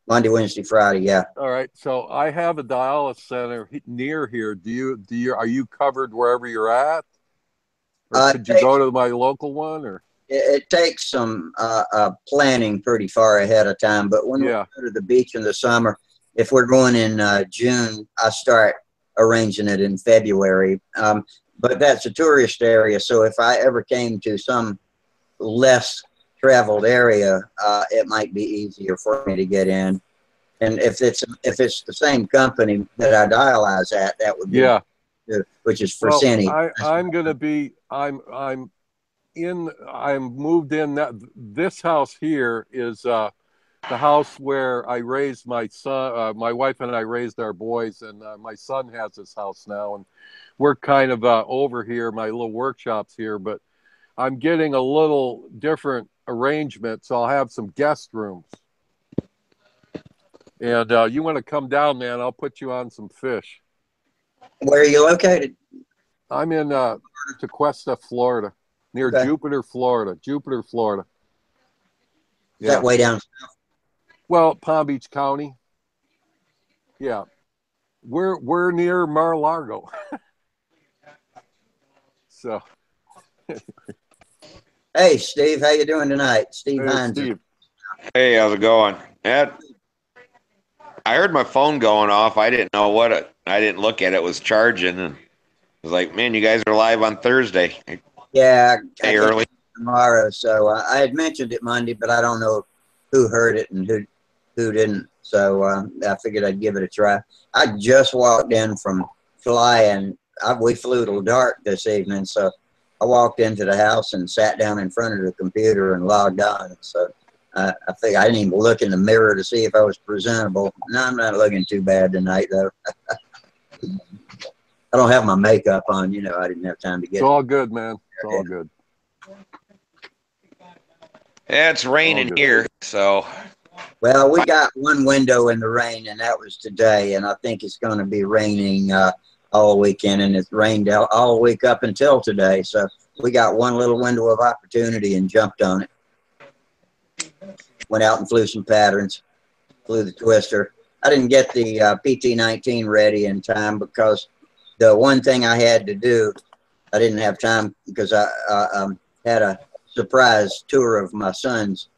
Monday, Wednesday, Friday, yeah. All right. So I have a dialysis center near here. Are you covered wherever you're at? Or could you go to my local one? Or it takes some planning pretty far ahead of time. But when we go to the beach in the summer, if we're going in June, I start arranging it in February. But that's a tourist area. So if I ever came to some less traveled area, it might be easier for me to get in. And if it's the same company that I dialyze at, that would be which is for Cine. I'm moved in. That this house here is the house where I raised my son. My wife and I raised our boys, and my son has this house now, and we're kind of over here. My little workshop's here, but I'm getting a little different arrangement, so I'll have some guest rooms. And you want to come down, man? I'll put you on some fish. Where are you located? I'm in Tequesta, Florida, near Jupiter, Florida. Jupiter, Florida. Is that way down south? Well, Palm Beach County. Yeah, we're near Mar-a-Lago. So. Hey, Steve, how you doing tonight? Steve Hines. Steve. Hey, how's it going? Ed, I heard my phone going off. I didn't know I didn't look at it. It was charging, and I was like, "Man, you guys are live on Thursday." Yeah, hey, early tomorrow. So I had mentioned it Monday, but I don't know who heard it and who didn't. So I figured I'd give it a try. I just walked in from flying. We flew till dark this evening, so I walked into the house and sat down in front of the computer and logged on. So I think I didn't even look in the mirror to see if I was presentable. No, I'm not looking too bad tonight, though. I don't have my makeup on. You know, I didn't have time to get it. It's all good, man. It's all good. Yeah, it's raining here, so. Well, we got one window in the rain, and that was today, and I think it's going to be raining all weekend, and it's rained all week up until today. So we got one little window of opportunity and jumped on it. Went out and flew some patterns, flew the twister. I didn't get the PT-19 ready in time because the one thing I had to do, I didn't have time because I had a surprise tour of my son's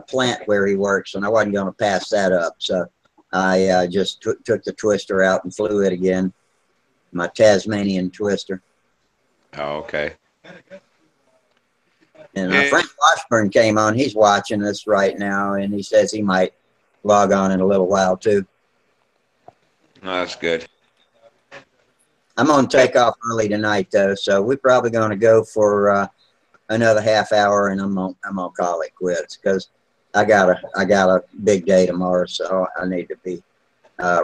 plant where he works, and I wasn't going to pass that up. So I just took the twister out and flew it again, my Tasmanian twister. Oh, okay. And Frank Washburn came on. He's watching us right now, and he says he might log on in a little while, too. Oh, that's good. I'm going to take off early tonight, though, so we're probably going to go for another half hour, and I'm gonna call it quits because I got a big day tomorrow, so I need to be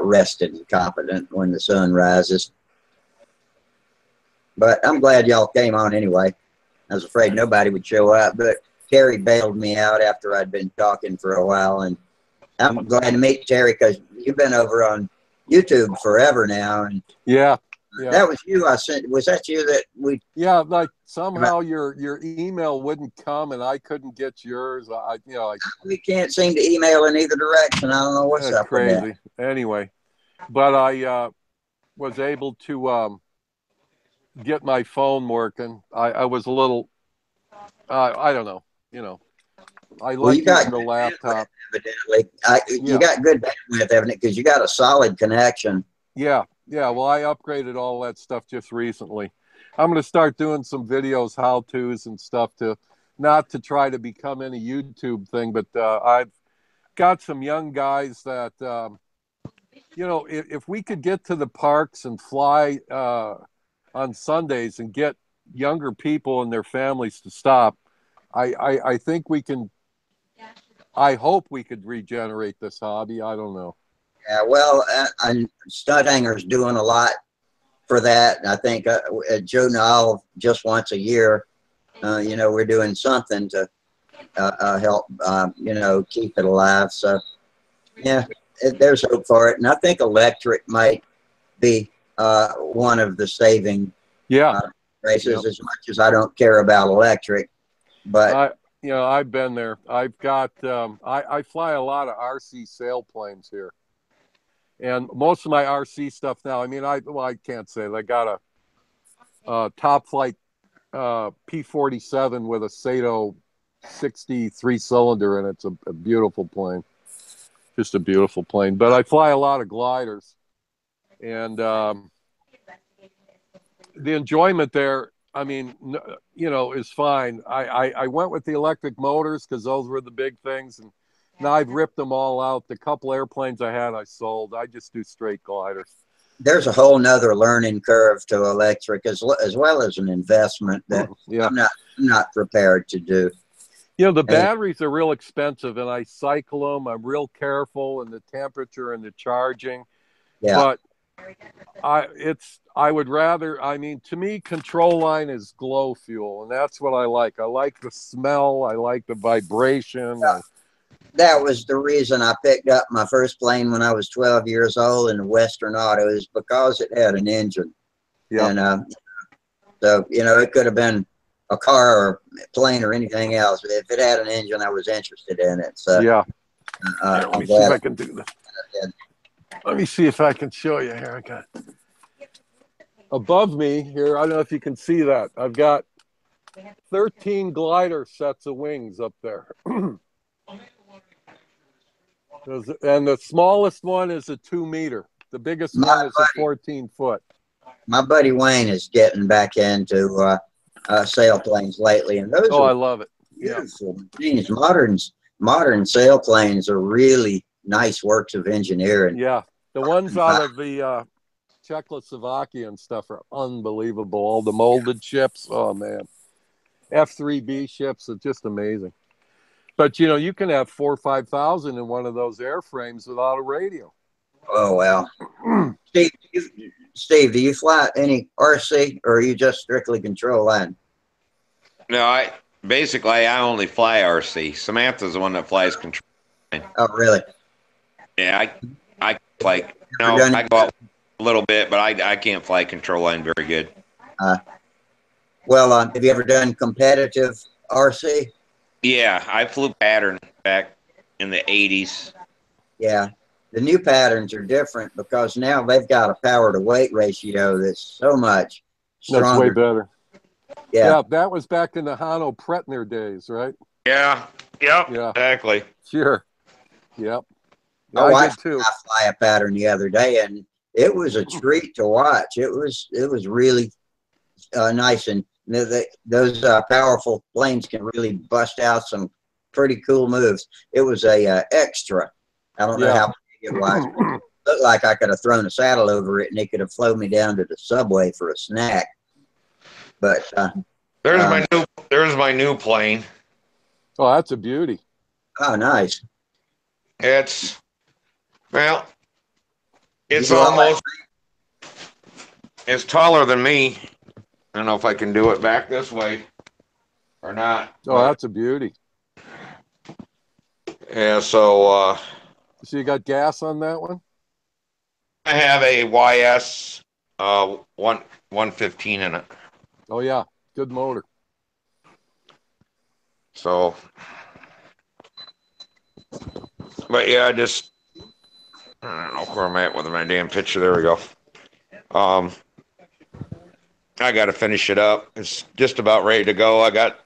rested and competent when the sun rises. But I'm glad y'all came on anyway. I was afraid nobody would show up, but Terry bailed me out after I'd been talking for a while, and I'm glad to meet Terry because you've been over on YouTube forever now. And yeah. That was you I sent. Was that you that we? Yeah, like somehow your email wouldn't come, and I couldn't get yours. We can't seem to email in either direction. I don't know what's up with that. Crazy. Anyway, but I was able to get my phone working. I was a little, I don't know, I like using the laptop. Evidently, you got good bandwidth, haven't it? Because you got a solid connection. Yeah. Well, I upgraded all that stuff just recently. I'm going to start doing some videos, how-tos and stuff not to try to become any YouTube thing, but I've got some young guys that, if we could get to the parks and fly on Sundays and get younger people and their families to stop, I think we can I hope we could regenerate this hobby. I don't know. Yeah, well, Stunt Hanger's doing a lot for that. And I think Joe Nile just once a year, we're doing something to help, keep it alive. So, yeah, there's hope for it. And I think electric might be one of the saving races, as much as I don't care about electric. But I've been there. I've got I fly a lot of RC sailplanes here, and most of my RC stuff now. I mean, I can't say it. I got a top flight P-47 with a Sato 63 cylinder, and it's a beautiful plane, just a beautiful plane. But I fly a lot of gliders, and the enjoyment there, I mean, is fine. I went with the electric motors because those were the big things, and now I've ripped them all out. The couple airplanes I had, I sold. I just do straight gliders. There's a whole nother learning curve to electric, as well as an investment that I'm not prepared to do. The batteries are real expensive, and I cycle them. I'm real careful in the temperature and the charging. Yeah. But I would rather, I mean, to me, control line is glow fuel, and that's what I like. I like the smell. I like the vibration. That was the reason I picked up my first plane when I was 12 years old in the Western Auto, is because it had an engine. Yeah. And so, it could have been a car or plane or anything else. If it had an engine, I was interested in it. So yeah. Let me see if I can do this. Let me see if I can show you here. I got above me here. I don't know if you can see that. I've got 13 glider sets of wings up there. And the smallest one is a 2-meter. The biggest one is a 14-foot. My buddy Wayne is getting back into sailplanes lately, and those I love it. Beautiful machines. Modern sailplanes are really nice works of engineering. Yeah, the ones out of the Czechoslovakia and stuff are unbelievable. All the molded ships, oh man, F-3B ships are just amazing. But you can have 4,000 or 5,000 in one of those airframes without a radio. Oh well. Steve, do you fly any RC, or are you just strictly control line? No, I only fly RC. Samantha's the one that flies control line. Oh really? Yeah, I fly. I go out a little bit, but I can't fly control line very good. Well, have you ever done competitive RC? Yeah, I flew pattern back in the 80s. Yeah, the new patterns are different because now they've got a power to weight ratio that's so much stronger. That's way better. Yeah, that was back in the Hanno Pretner days, right? Yeah, exactly. Sure. Yep. My wife did too. I fly a pattern the other day, and it was a treat to watch. It was really nice, and those powerful planes can really bust out some pretty cool moves. It was a extra. I don't know how big it was. It looked like I could have thrown a saddle over it, and it could have flown me down to the subway for a snack. But there's my new plane. Oh, that's a beauty. Oh, nice. It's taller than me. I don't know if I can do it back this way or not. Oh, that's a beauty. Yeah, so you got gas on that one? I have a YS 115 in it. Oh yeah, good motor. So, but yeah, I don't know where I'm at with my damn picture. There we go. I got to finish it up. It's just about ready to go. I got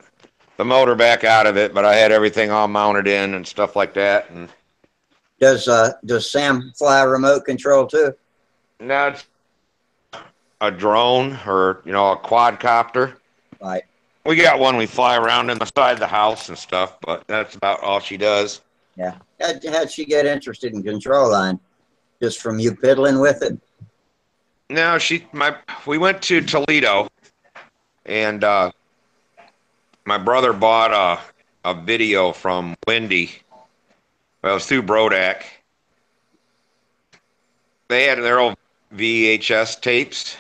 the motor back out of it, but I had everything all mounted in and stuff like that. And does Sam fly remote control too? No, it's a drone or a quadcopter. Right. We got one we fly around in the side of the house and stuff, but that's about all she does. Yeah. How'd she get interested in control line? Just from you piddling with it? No, we went to Toledo, and my brother bought a video from Wendy Well, it was through Brodak. They had their old VHS tapes.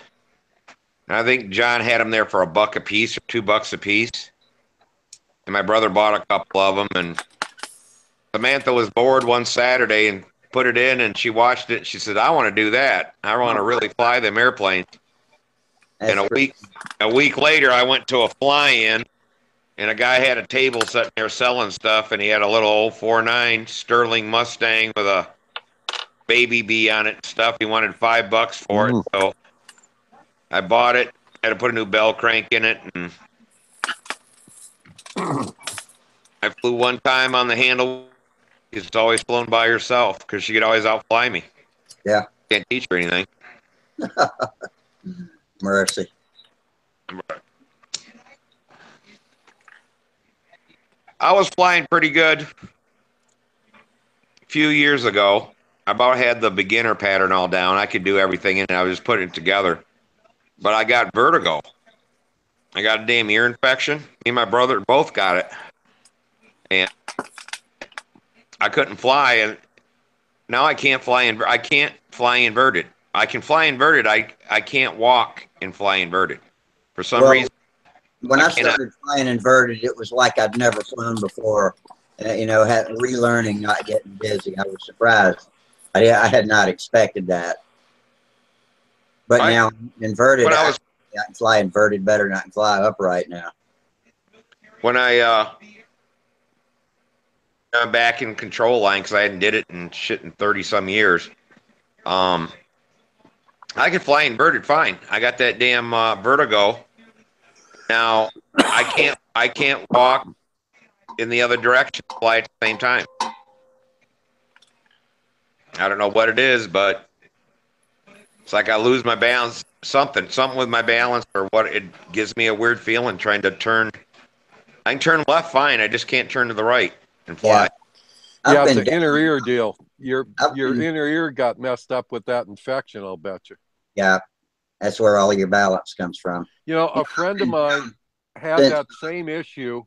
And I think John had them there for $1 a piece or $2 a piece. And my brother bought a couple of them. And Samantha was bored one Saturday and put it in, and she watched it. She said, "I want to do that. I want to really fly them airplanes." And a week later, I went to a fly-in, and a guy had a table sitting there selling stuff, and he had a little old 49 Sterling Mustang with a baby bee on it and stuff. He wanted $5 for it, so I bought it. Had to put a new bell crank in it, and I flew one time on the handle. She's always flown by herself because she could always outfly me. Yeah. Can't teach her anything. Mercy. I was flying pretty good a few years ago. I about had the beginner pattern all down. I could do everything in it. I was just putting it together. But I got vertigo. I got a damn ear infection. Me and my brother both got it. And I couldn't fly, and now I can't fly. I can't fly inverted. I can fly inverted. I can't walk and fly inverted for some reason. When I started flying inverted, it was like I'd never flown before. You know, relearning, not getting dizzy. I was surprised. I had not expected that. But now inverted, I can fly inverted better than I can fly upright now. When I'm back in control line because I hadn't did it in 30-some years. I can fly inverted fine. I got that damn vertigo. Now I can't walk in the other direction, fly at the same time. I don't know what it is, but it's like I lose my balance. Something with my balance, or what? It gives me a weird feeling trying to turn. I can turn left fine. I just can't turn to the right and fly. Yeah, it's an inner ear deal. Your inner ear got messed up with that infection, I'll bet you. Yeah, that's where all your balance comes from. You know, a friend of mine had that same issue.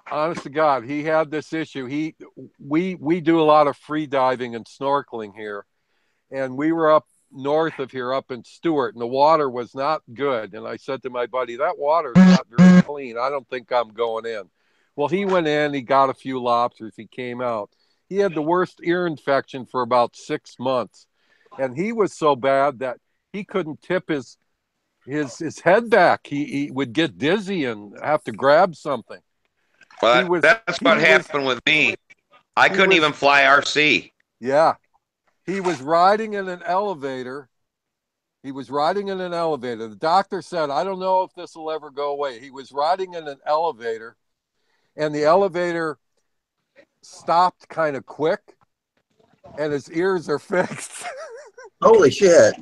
Honest to God, he had this issue. We do a lot of free diving and snorkeling here, and we were up north of here, up in Stewart, and the water was not good. And I said to my buddy, "That water's not very clean. I don't think I'm going in." Well, he went in. He got a few lobsters. He came out. He had the worst ear infection for about 6 months, and he was so bad that he couldn't tip his head back. He would get dizzy and have to grab something. Well, that's what happened with me. I couldn't even fly RC. Yeah. He was riding in an elevator. The doctor said, "I don't know if this will ever go away." He was riding in an elevator, and the elevator stopped kind of quick, and his ears are fixed. Holy shit.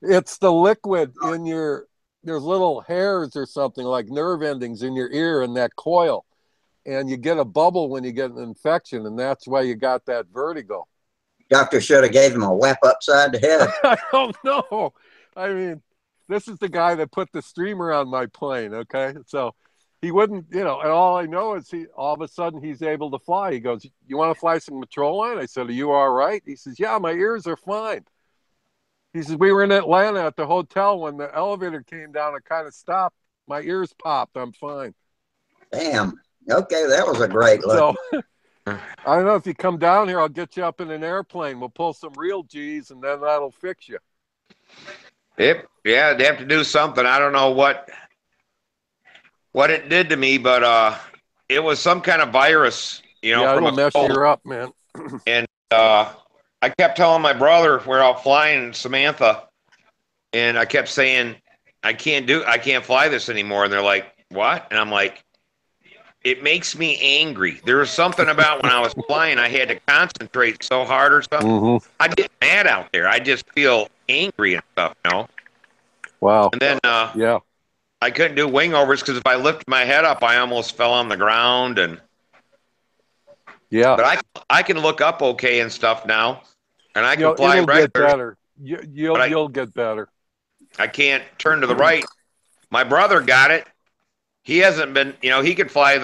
It's the liquid in there's little hairs or something like nerve endings in your ear in that coil. And you get a bubble when you get an infection, and that's why you got that vertigo. Doctor should have gave him a whap upside the head. I don't know. I mean, this is the guy that put the streamer on my plane, okay? So he wouldn't, and all I know is all of a sudden he's able to fly. He goes, "You want to fly some patrol line?" I said, "Are you all right?" He says, "Yeah, my ears are fine." He says, "We were in Atlanta at the hotel when the elevator came down. It kind of stopped. My ears popped. I'm fine." Damn. Okay, that was a great look. So, I don't know, if you come down here, I'll get you up in an airplane. We'll pull some real G's, and then that'll fix you. Yeah, they have to do something. I don't know what it did to me, but it was some kind of virus, Yeah, it'll mess you up, man. And I kept telling my brother, we're out flying Samantha, and I kept saying, I can't fly this anymore. And they're like, "What?" And I'm like, it makes me angry. There was something about when I was flying, I had to concentrate so hard or something. Mm-hmm. I get mad out there. I just feel angry and stuff, Wow. And then I couldn't do wing overs because if I lifted my head up, I almost fell on the ground. And but I can look up okay and stuff now, and I can fly right. Get better. You'll get better. I can't turn to the right. My brother got it. he hasn't been, you know, he could fly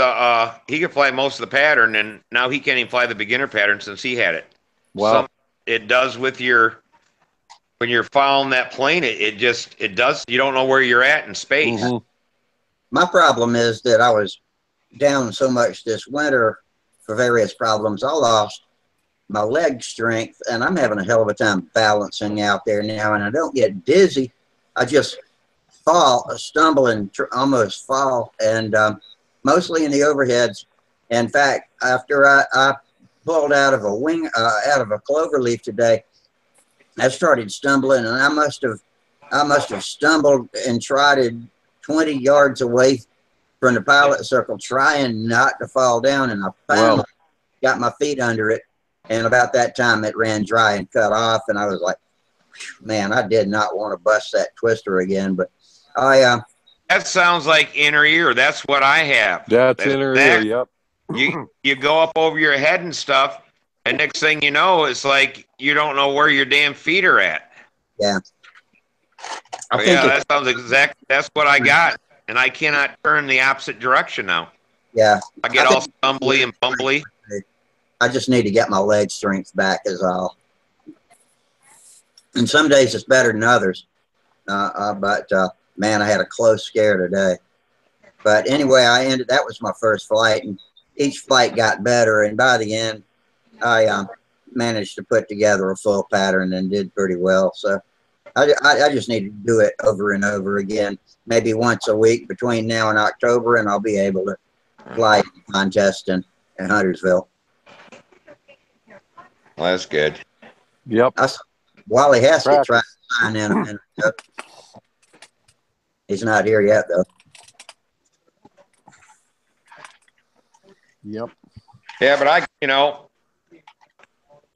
most of the pattern, and now he can't even fly the beginner pattern since he had it. Wow. It does with when you're following that plane, it does. You don't know where you're at in space. Mm-hmm. My problem is that I was down so much this winter for various problems. I lost my leg strength, and I'm having a hell of a time balancing out there now. And I don't get dizzy. I just stumble, and almost fall, and mostly in the overheads. In fact, after I pulled out of a clover leaf today, I started stumbling, and I must have stumbled and trotted 20 yards away from the pilot circle, trying not to fall down, and I finally got my feet under it. And about that time, it ran dry and cut off, and I was like, man, I did not want to bust that twister again. But that sounds like inner ear. That's what I have. That's inner ear. Yep. You go up over your head and stuff, and next thing you know, it's like you don't know where your damn feet are at. Yeah. That sounds exact. That's what I got, and I cannot turn the opposite direction now. Yeah. I get all stumbly and bumbly. I just need to get my leg strength back is all. And some days it's better than others. But man, I had a close scare today. But anyway, that was my first flight, and each flight got better. And by the end, I managed to put together a full pattern and did pretty well. So I just need to do it over and over again, maybe once a week between now and October, and I'll be able to fly a contest in Huntersville. Well, that's good. Yep. Wally Haskett tried to sign in a minute ago. He's not here yet, though. Yep. Yeah, but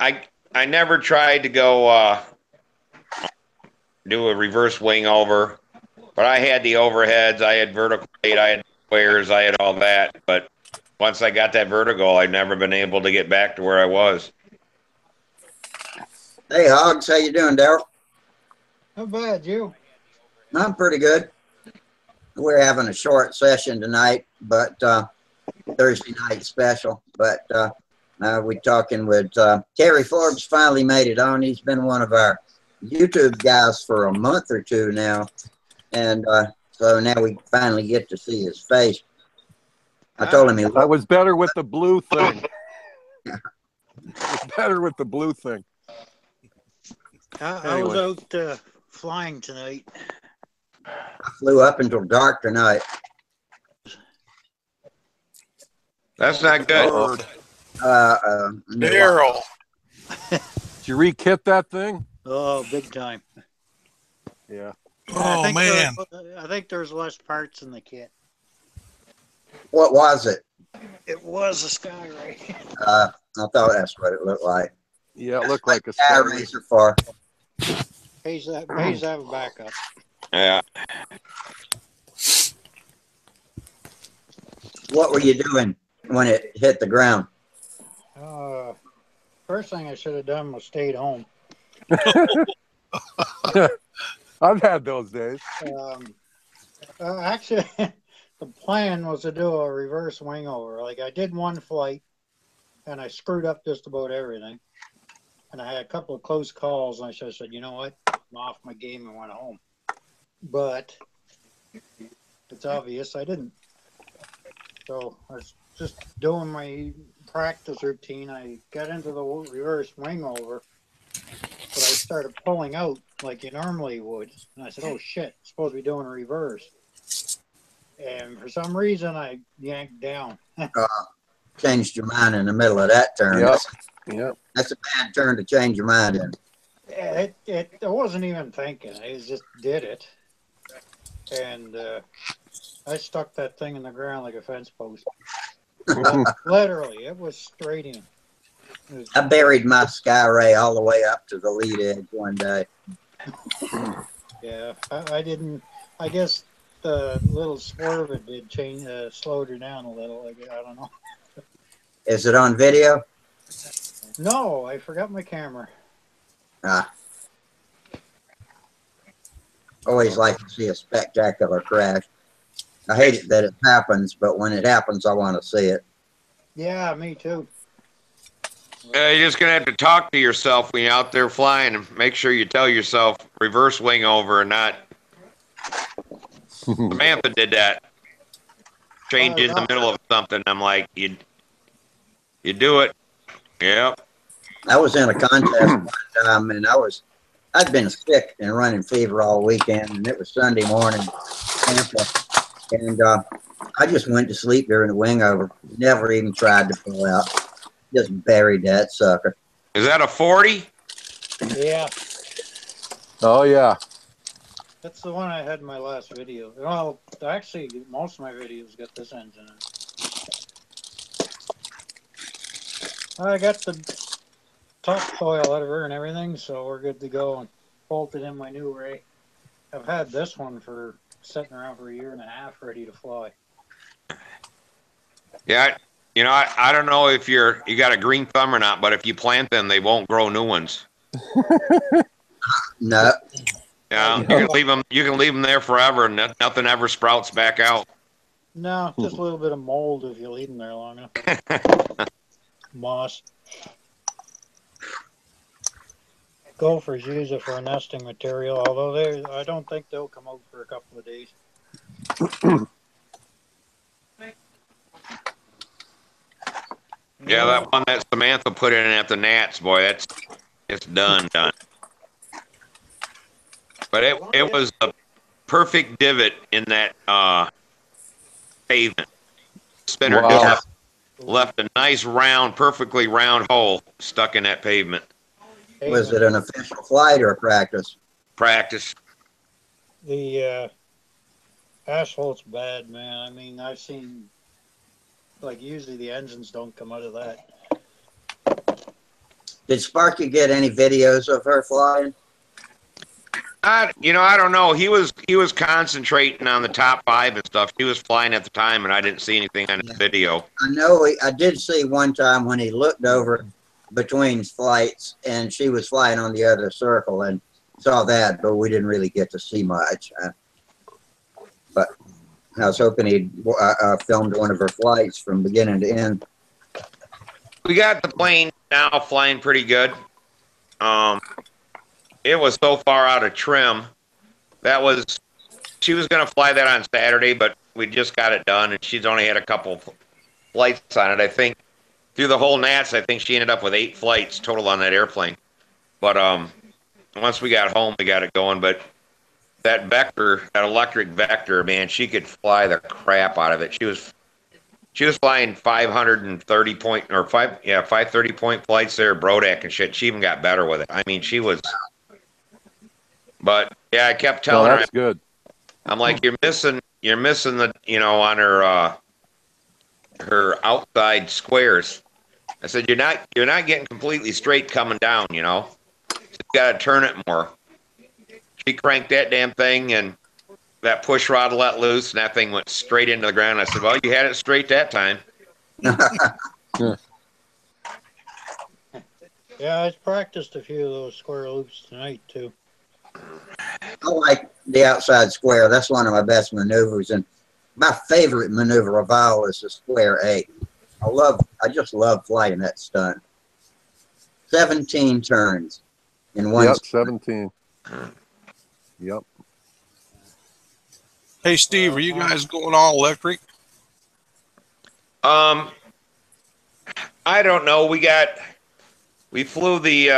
I never tried to go do a reverse wing over, but I had the overheads, I had vertical weight, I had squares, I had all that. But once I got that vertical, I'd never been able to get back to where I was. Hey, Hogs, how you doing, Daryl? Not bad, you? I'm pretty good. We're having a short session tonight, but Thursday night special. But we're talking with Terry Forbes. Finally made it on. He's been one of our YouTube guys for a month or two now, and so now we finally get to see his face. I told him I was better with the blue thing. Better with the blue thing. I was out flying tonight. I flew up until dark tonight. That's not good. Daryl. Did you re-kit that thing? Oh, big time. Yeah. Oh, man. I think there's less parts in the kit. What was it? It was a Skyray. I thought that's what it looked like. Yeah, it looked like a Sky Skyray. Racer for. Pays to have a backup. Yeah. What were you doing when it hit the ground? First thing I should have done was stayed home. I've had those days. Actually, the plan was to do a reverse wing over. Like, I did one flight, and I screwed up just about everything. And I had a couple of close calls, and I should have said, you know what, I'm off my game and went home. But it's obvious I didn't. So I was just doing my practice routine. I got into the reverse wing over, but I started pulling out like you normally would. And I said, oh shit, I'm supposed to be doing a reverse. And for some reason, I yanked down. Changed your mind in the middle of that turn. Yep. That's a bad turn to change your mind in. I wasn't even thinking. I just did it. And I stuck that thing in the ground like a fence post. Literally, it was straight in. I buried my Skyray all the way up to the lead edge one day. Yeah, I didn't. I guess the little swerve it did change, slowed her down a little. I don't know. Is it on video? No, I forgot my camera. Always like to see a spectacular crash. I hate it that it happens, but when it happens, I want to see it. Yeah, me too. You're just gonna have to talk to yourself when you're out there flying, and make sure you tell yourself reverse wing over and not. Samantha did that. Change in the middle of something. I'm like, you do it. Yep. I was in a contest one time, and I'd been sick and running fever all weekend, and it was Sunday morning, Tampa, and I just went to sleep during the wing over. Never even tried to pull out. Just buried that sucker. Is that a 40? Yeah. Oh yeah. That's the one I had in my last video. Well, actually, most of my videos got this engine in it. I got the topsoil out of her and everything, so we're good to go and bolted in my new ray. I've had this one for sitting around for 1.5 years, ready to fly. Yeah, you know, I don't know if you got a green thumb or not, but if you plant them, they won't grow new ones. No. Yeah, you can leave them. You can leave them there forever, and nothing ever sprouts back out. No, just a little bit of mold if you leave them there long enough. Moss. Gophers use it for a nesting material, although I don't think they'll come out for a couple of days. Yeah, that one that Samantha put in at the Nats, boy, it's done. But it was a perfect divot in that pavement. Spinner Wow. left a nice round, perfectly round hole stuck in that pavement. Was it an official flight or practice? Practice. The asphalt's bad, man. I mean, I've seen, like, usually the engines don't come out of that. Did Sparky get any videos of her flying? I don't know. He was concentrating on the top 5 and stuff. He was flying at the time, and I didn't see anything on his video. I know I did see one time when he looked over between flights, and she was flying on the other circle, and saw that, but we didn't really get to see much. But I was hoping he'd filmed one of her flights from beginning to end. We got the plane now flying pretty good. It was so far out of trim. She was going to fly that on Saturday, but we just got it done, and she's only had a couple flights on it. I think through the whole Nats, I think she ended up with 8 flights total on that airplane. But once we got home, we got it going. But that electric Vector, man, she could fly the crap out of it. She was flying 530 point or 530 point flights there, Brodak and shit. She even got better with it. I mean, she was. But yeah, I kept telling her. That's good. I'm like, you're missing the, on her outside squares. I said, you're not getting completely straight coming down, You got to turn it more. She cranked that damn thing, and that push rod let loose, and that thing went straight into the ground. I said, well, you had it straight that time. Yeah, I practiced a few of those square loops tonight, too. I like the outside square. That's one of my best maneuvers, and my favorite maneuver of all is the square 8. I just love flying that stunt. 17 turns in one. Yep, 17. Yep. Hey, Steve, are you guys going all electric? I don't know. We flew the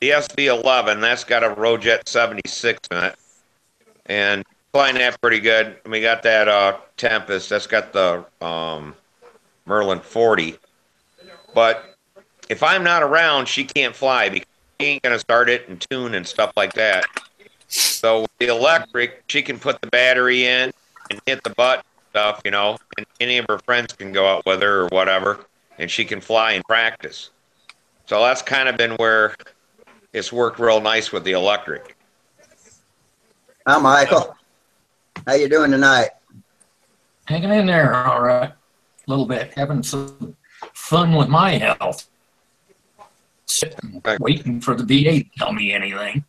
SV-11. That's got a Rojet 76 in it, and flying that pretty good. And we got that Tempest. That's got the Merlin 40. But if I'm not around, she can't fly because she ain't gonna start it and tune and stuff like that. So with the electric, she can put the battery in and hit the button stuff, and any of her friends can go out with her or whatever, and she can fly and practice. So that's kind of been where it's worked real nice with the electric. Hi, Michael. How you doing tonight? Hanging in there, all right. A little bit, having some fun with my health. Sitting, waiting for the VA to tell me anything.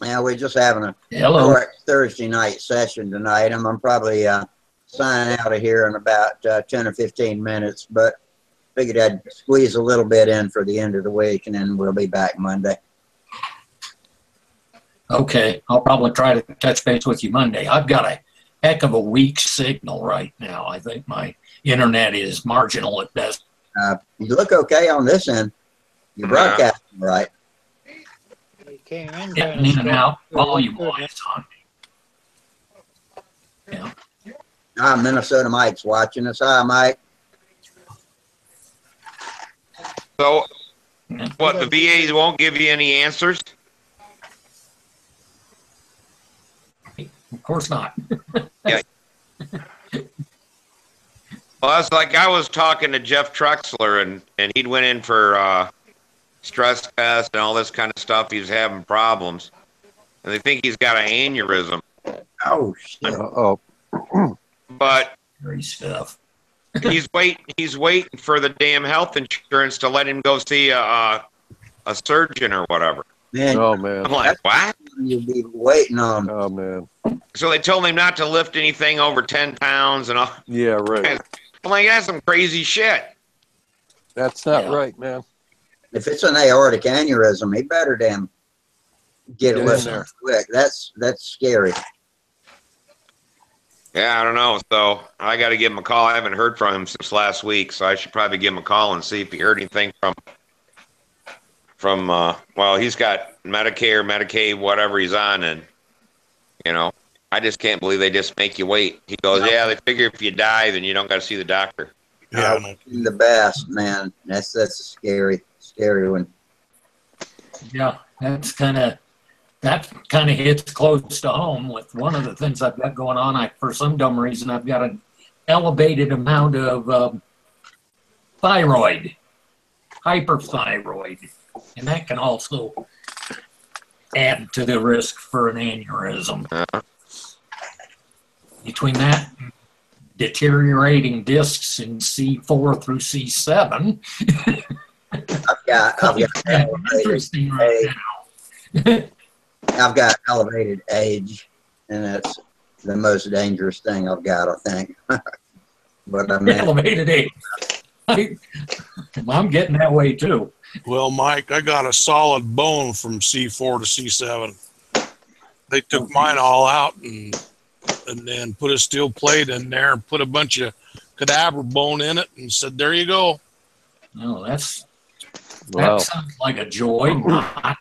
Yeah, we're just having a Hello. short Thursday night session tonight. I'm probably signing out of here in about 10 or 15 minutes, but figured I'd squeeze a little bit in for the end of the week, and then we'll be back Monday. Okay, I'll probably try to touch base with you Monday. I've got a heck of a weak signal right now. I think my internet is marginal at best. You look okay on this end. You're broadcasting right. You came in Getting in and out volume-wise on me. Yeah. Minnesota Mike's watching us. Hi, Mike. So, what, the VAs won't give you any answers? Of course not. Yeah. Well, that's like I was talking to Jeff Trexler, and he'd went in for stress test and all this kind of stuff. He's having problems, and they think he's got an aneurysm. Oh, shit. Uh-oh. But Great stuff. he's waiting for the damn health insurance to let him go see a surgeon or whatever. Man, Oh, man. I'm like, what? you'll be waiting on. Oh, man. So they told him not to lift anything over 10 pounds and all. Yeah, right. I'm like, that's some crazy shit. That's not Yeah. right, man. If it's an aortic aneurysm, he better damn get it in lifted there. quick. That's scary. Yeah, I don't know. So I got to give him a call. I haven't heard from him since last week, so I should probably give him a call and see if he heard anything from well, he's got Medicare, Medicaid, whatever he's on, and you know, I just can't believe they just make you wait. He goes, yeah, they figure if you die, then you don't got to see the doctor. Yeah, I know. The best, man. That's a scary one. Yeah, that kind of hits close to home with one of the things I've got going on. For some dumb reason, I've got an elevated amount of thyroid, hyperthyroid, and that can also add to the risk for an aneurysm. Between that, deteriorating discs in C4 through C7. I've got Interesting right now. I've got elevated age, and that's the most dangerous thing I've got, I think. But I mean, Elevated age. I'm getting that way too. Well, Mike, I got a solid bone from C4 to C7. They took mine all out and then put a steel plate in there and put a bunch of cadaver bone in it and said, there you go. No, that Wow. sounds like a joy. Not.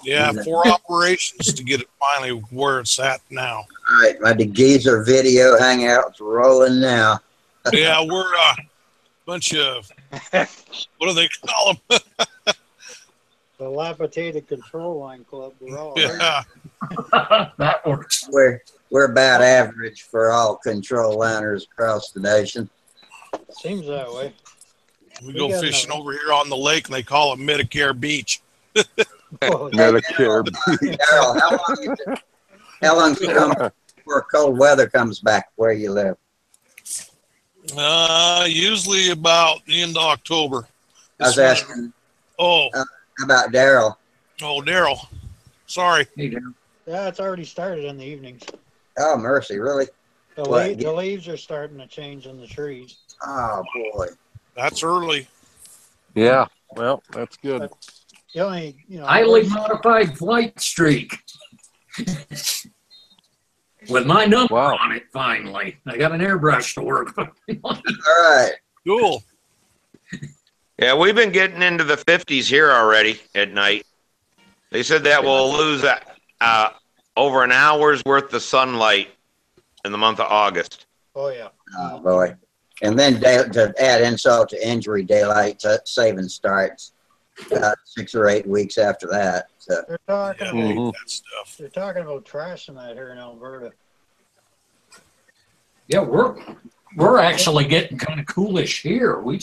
Yeah, 4 operations to get it finally where it's at now. all right, my DeGeezer video hangout's rolling now. Yeah, we're a bunch of, what do they call them? The Dilapidated Control Line Club. We're all Yeah, That works. We're about average for all control liners across the nation. seems that way. we go fishing over here on the lake and they call it Medicare Beach. Oh, Medicare. Daryl, how long does it come before cold weather comes back where you live? Usually about the end of October. I was asking Oh, about Daryl. Daryl. Sorry. Hey, Darren. yeah, it's already started in the evenings. Oh, mercy, really? What? The leaves are starting to change in the trees. Oh, boy. That's early. Yeah. Well, that's good. The only, Highly modified flight streak. With my number Wow. on it, finally. I got an airbrush to work with. All right. Cool. Yeah, we've been getting into the 50s here already at night. They said that we'll lose over an hour's worth of sunlight in the month of August. oh yeah. Oh, boy. And then to add insult to injury, daylight saving starts 6 or 8 weeks after that. So, They're talking Yeah, about they Mhm. hate that stuff. they're talking about trashing that here in Alberta. Yeah, we're actually getting kind of coolish here. We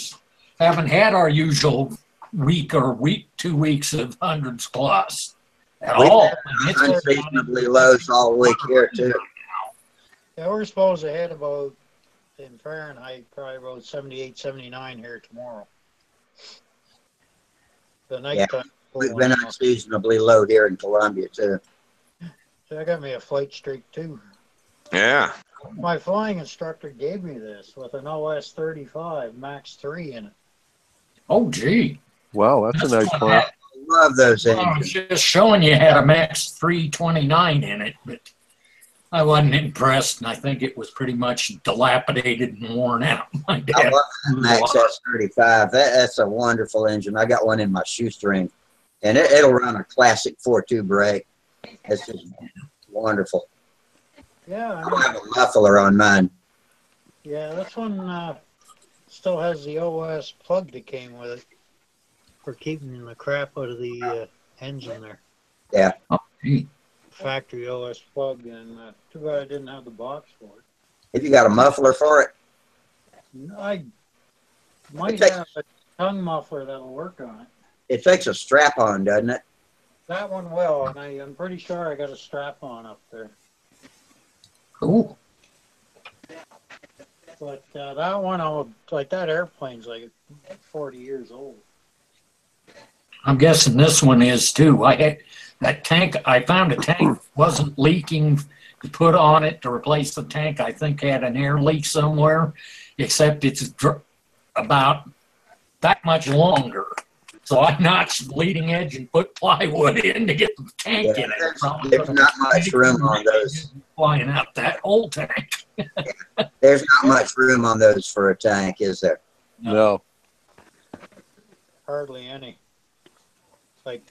haven't had our usual week or 2 weeks of hundreds plus at We've all. had And it's unseasonably lows all week here, too. Yeah, we're supposed to hit about, in Fahrenheit, probably about 78, 79 here tomorrow. The nighttime. We've been unseasonably low here in Columbia, too. So I got me a flight streak too. Yeah. My flying instructor gave me this with an OS 35 Max 3 in it. Oh, gee. Wow, that's a nice what plane. had- Love those I was engines. just showing you had a Max 329 in it, but I wasn't impressed, and I think it was pretty much dilapidated and worn out. My I dad love blew that Max a lot. S35. That's a wonderful engine. I got one in my shoestring, and it'll run a classic 4.2 brake. It's just wonderful. Yeah, I I mean, don't have a muffler on mine. yeah, this one still has the OS plug that came with it for keeping the crap out of the engine there. Oh, gee. Factory OS plug, and too bad I didn't have the box for it. If you got a muffler for it, I might It takes- have a tongue muffler that'll work on it. it takes a strap on, doesn't it? That one will, and I'm pretty sure I got a strap on up there. Cool. But that one, like that airplane's like 40 years old. I'm guessing this one is too. I had that tank. I found a tank wasn't leaking to put on it to replace the tank. I think had an air leak somewhere, except it's about that much longer. So I notched the leading edge and put plywood in to get the tank in it. There's not much room on those. Flying out that whole tank. There's not much room on those for a tank, is there? No. Hardly any. Like,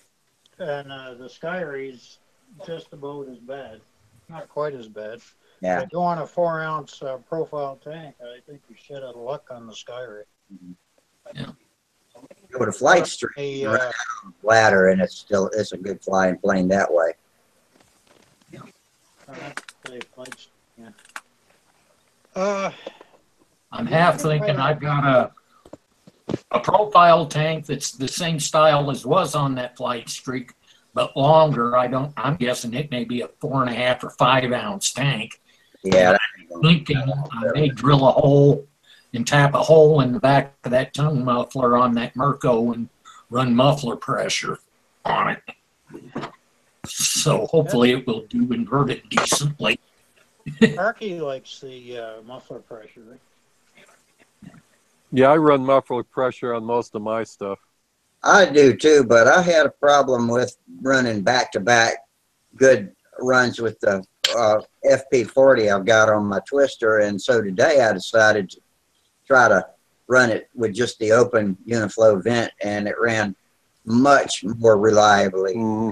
and the Skyree's just about as bad. Not quite as bad. Yeah. If you want a 4-ounce profile tank, I think you're shit out of luck on the Skyree. With a flight stream, Hey, you run out on the ladder, and it's a good flying plane that way. Yeah. I'm half thinking I've got a profile tank that's the same style as was on that flight streak, but longer. I'm guessing it may be a 4.5 or 5-ounce tank. Yeah. Thinking I may drill a hole and tap a hole in the back of that tongue muffler on that Merco and run muffler pressure on it. So hopefully it will do invert it decently. Arky likes the muffler pressure. Right? Yeah, I run muffler pressure on most of my stuff. I do too, but I had a problem with running back-to-back good runs with the FP40 I've got on my twister, and so today I decided to try to run it with just the open uniflow vent, and it ran much more reliably. Mm.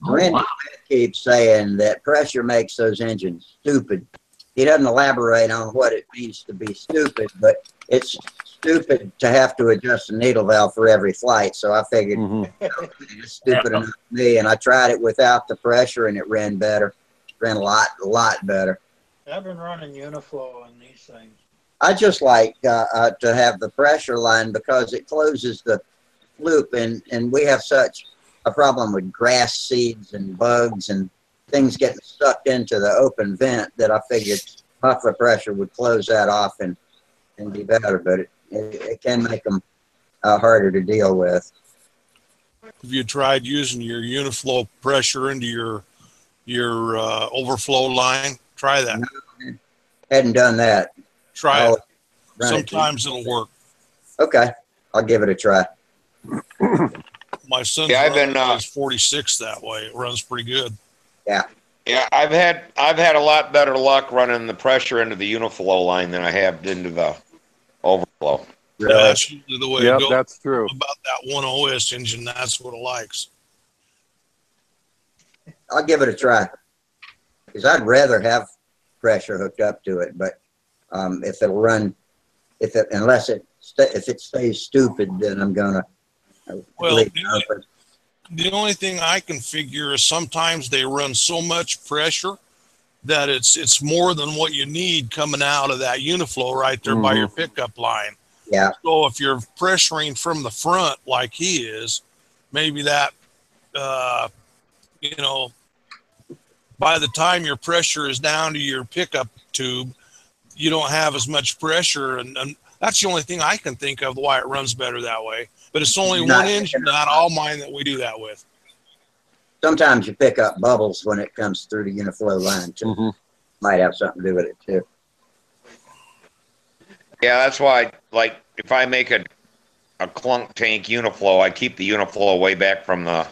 Randy keeps saying that pressure makes those engines stupid. He doesn't elaborate on what it means to be stupid, but it's stupid to have to adjust the needle valve for every flight. So I figured it's stupid enough for me, and I tried it without the pressure, and it ran better. Ran a lot better. I've been running Uniflow on these things. I just like to have the pressure line because it closes the loop, and we have such a problem with grass seeds and bugs and things getting sucked into the open vent that I figured muffler pressure would close that off and be better, but it can make them harder to deal with. Have you tried using your Uniflow pressure into your overflow line? Try that. No, hadn't done that. Try it. Run it. Sometimes it'll work. Okay, I'll give it a try. My son's Yeah, I've been, is 46 that way. It runs pretty good. Yeah, I've had a lot better luck running the pressure into the Uniflow line than I have into the overflow. Yeah, that's usually the way Yep, it goes. that's true. About that one OS engine, that's what it likes. I'll give it a try because I'd rather have pressure hooked up to it, but if it'll run, if it stays stupid, then I'm gonna Well, leave it open. the only thing I can figure is sometimes they run so much pressure that it's more than what you need coming out of that Uniflow right there by your pickup line. Yeah. So if you're pressuring from the front like he is, maybe that, by the time your pressure is down to your pickup tube, you don't have as much pressure. And that's the only thing I can think of why it runs better that way. But it's only one engine, not all mine, that we do that with. sometimes you pick up bubbles when it comes through the uniflow line too. Mhm. Might have something to do with it too. Yeah, that's why, like, if I make a clunk tank uniflow, I keep the uniflow way back from the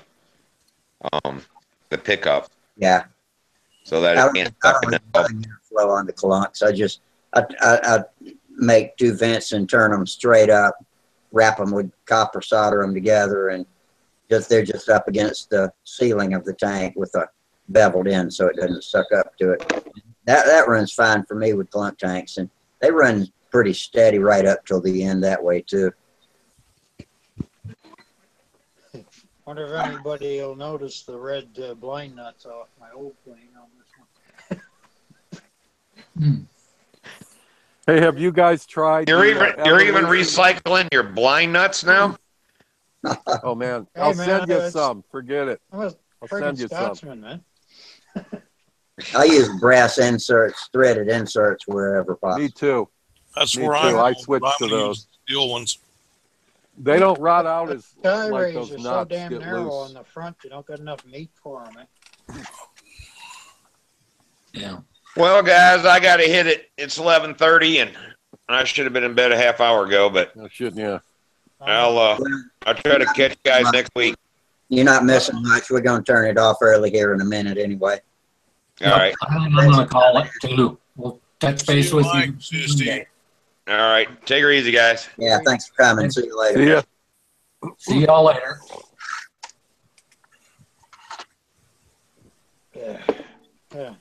pickup Yeah. so that I it don't, can't I suck don't in even the put a uniflow on the clunks. I make 2 vents and turn them straight up, wrap them with copper, solder them together, and they're just up against the ceiling of the tank with a beveled end so it doesn't suck up to it. That runs fine for me with clunk tanks, and they run pretty steady right up till the end that way too. Wonder if anybody will notice the red blind nuts off my old plane on this one. Hey, have you guys tried? You're even evolution? recycling your blind nuts now? Oh man, Hey, I'll man, send you it's- some. Forget it. I'm a I'll friggin' send you some. Scotsman, man. I use brass inserts, threaded inserts wherever possible. Me too. That's Me where too. I'm I going, but switched I'm to gonna those. use steel ones. They don't rot out as Tie like rays those are so nuts damn get narrow loose. on the front, you don't got enough meat for them. Eh? Yeah. Well, guys, I got to hit it. It's 11:30, and I should have been in bed a half hour ago, but No shit, yeah. I'll try to catch you guys next week. You're not missing much. We're going to turn it off early here in a minute anyway. All right. I'm going to call it too. We'll touch base See you, with Mike. you. See you, Steve. Monday. All right. Take her easy, guys. Yeah, thanks for coming. See you later. See ya. See y'all later. Yeah. Yeah.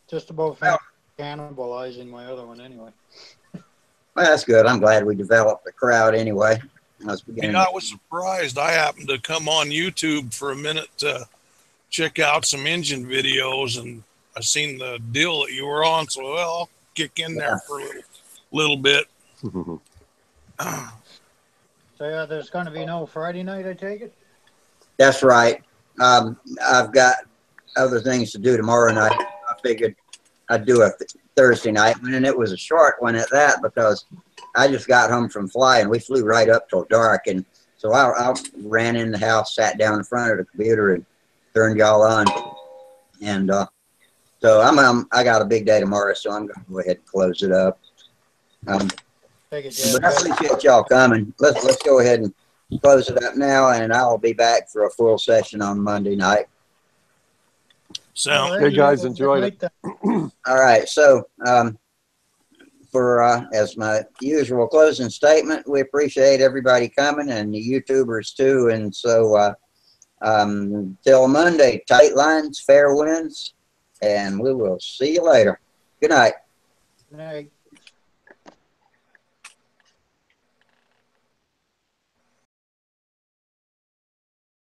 Just about finished cannibalizing my other one anyway. Well, that's good. I'm glad we developed a crowd anyway. I was beginning Yeah, I was surprised. I happened to come on YouTube for a minute to check out some engine videos, and I seen the deal that you were on, so well, I'll kick in there for a little bit. So yeah, there's going to be no Friday night, I take it? That's right. I've got other things to do tomorrow night. I figured I'd do a Thursday night, and it was a short one at that because I just got home from flying. We flew right up till dark, and so I ran in the house, sat down in front of the computer, and turned y'all on. And so I got a big day tomorrow, so I'm going to go ahead and close it up. Take it, But I appreciate y'all coming. Let's go ahead and close it up now, and I'll be back for a full session on Monday night. So, Hey guys, enjoyed it. All right, so for as my usual closing statement, we appreciate everybody coming and the YouTubers too. And so till Monday, tight lines, fair winds, and we will see you later. Good night. Good night.